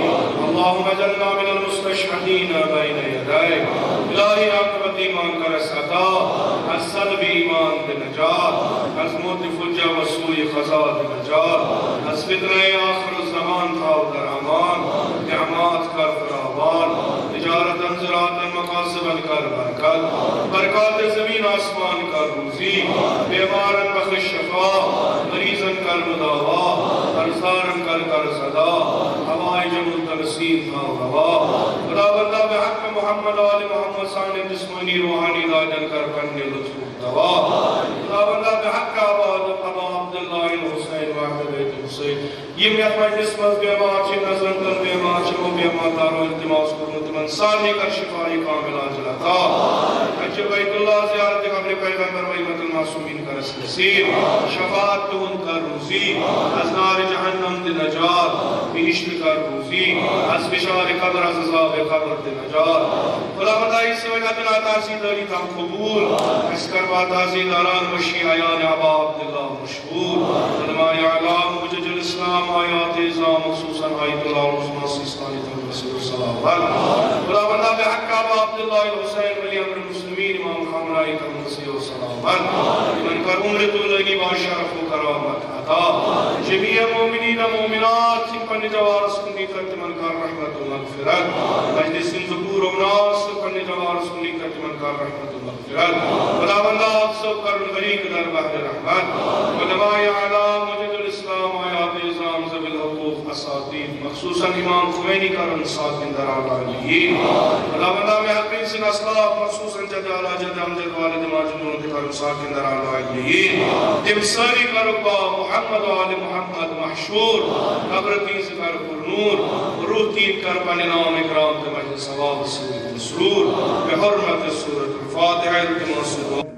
Speaker 1: اللهم اجعلنا من المستشهدين بين يديك الهی عاقبت ایمان کا رساتا از سلب ایمان بنجات از موت فجا و سوء خزات بنجات از فتنہ آخر الزمان تھا و در امان نعمات کر فراوان تجارت انزراتا مقاصبا کر برکت برکات زمین آسمان کا روزی بیمارا بخش شفا مریضا کر مداوا قرضدارا کر صدا حوائج ملتمسین تھا و روا خدا بندہ بحق محمد آل محمد ثانی جسمانی روحانی لاجن کر کرنے لطف دوا خدا بندہ بحق آباد ابا عبداللہ الحسین واحد بیت حسین یہ میں جس مز بیمار چھ نظر کر بیمار چھ وہ بیمار دارو التماس کرنو تمن ثانی کر شفائی کامل آجلتا اچھے بیت اللہ زیارت قبل پیغمبر ویمت المعصومین کا رسل سیر شفاعت تو ان کا روزی از نار جہنم دی نجات بہشت کا روزی از بشار قبر از عذاب قبر دی نجات خدا بندائی سے وجہ دن آتاسی داری تھا قبول اس کروا تازی داران مشی آیان عبا عبداللہ مشہور علماء اعلام حجج الاسلام آیات ازام مخصوصاً آیت اللہ عثمان سیستانی تم رسول صلی اللہ علیہ خدا بندہ بحق عبا عبداللہ الحسین ولی امر المسلمین امام خامرائی تم رسول صلی اللہ علیہ من کر عمرت لگی باشرف و کرامت عطا جمیع مومنین مومنات سن پن جوارس کنی کرت من کر رحمت و مغفرت مجلس ذکور و مناس پن جوارس کنی کرت من کر رحمت و مغفرت خدا بندہ سب کر غریق در بحر رحمت علماء اعلام مجد الاسلام آیات ازام زبی الحقوق اساتید مخصوصاً امام خمینی کا رنسات من در آلائیین خدا بندہ میں حقین سن اسلاف مخصوصاً جد علا جد امجد والد ماجدون کے رنسات من در آلائیین تمساری کا رکبہ محمد و آل محمد محشور قبر تین سے کر پر نور روح تین کر پانی نام اکرام دے مجد ثواب سورت مسرور بحرمت سورت الفاتحہ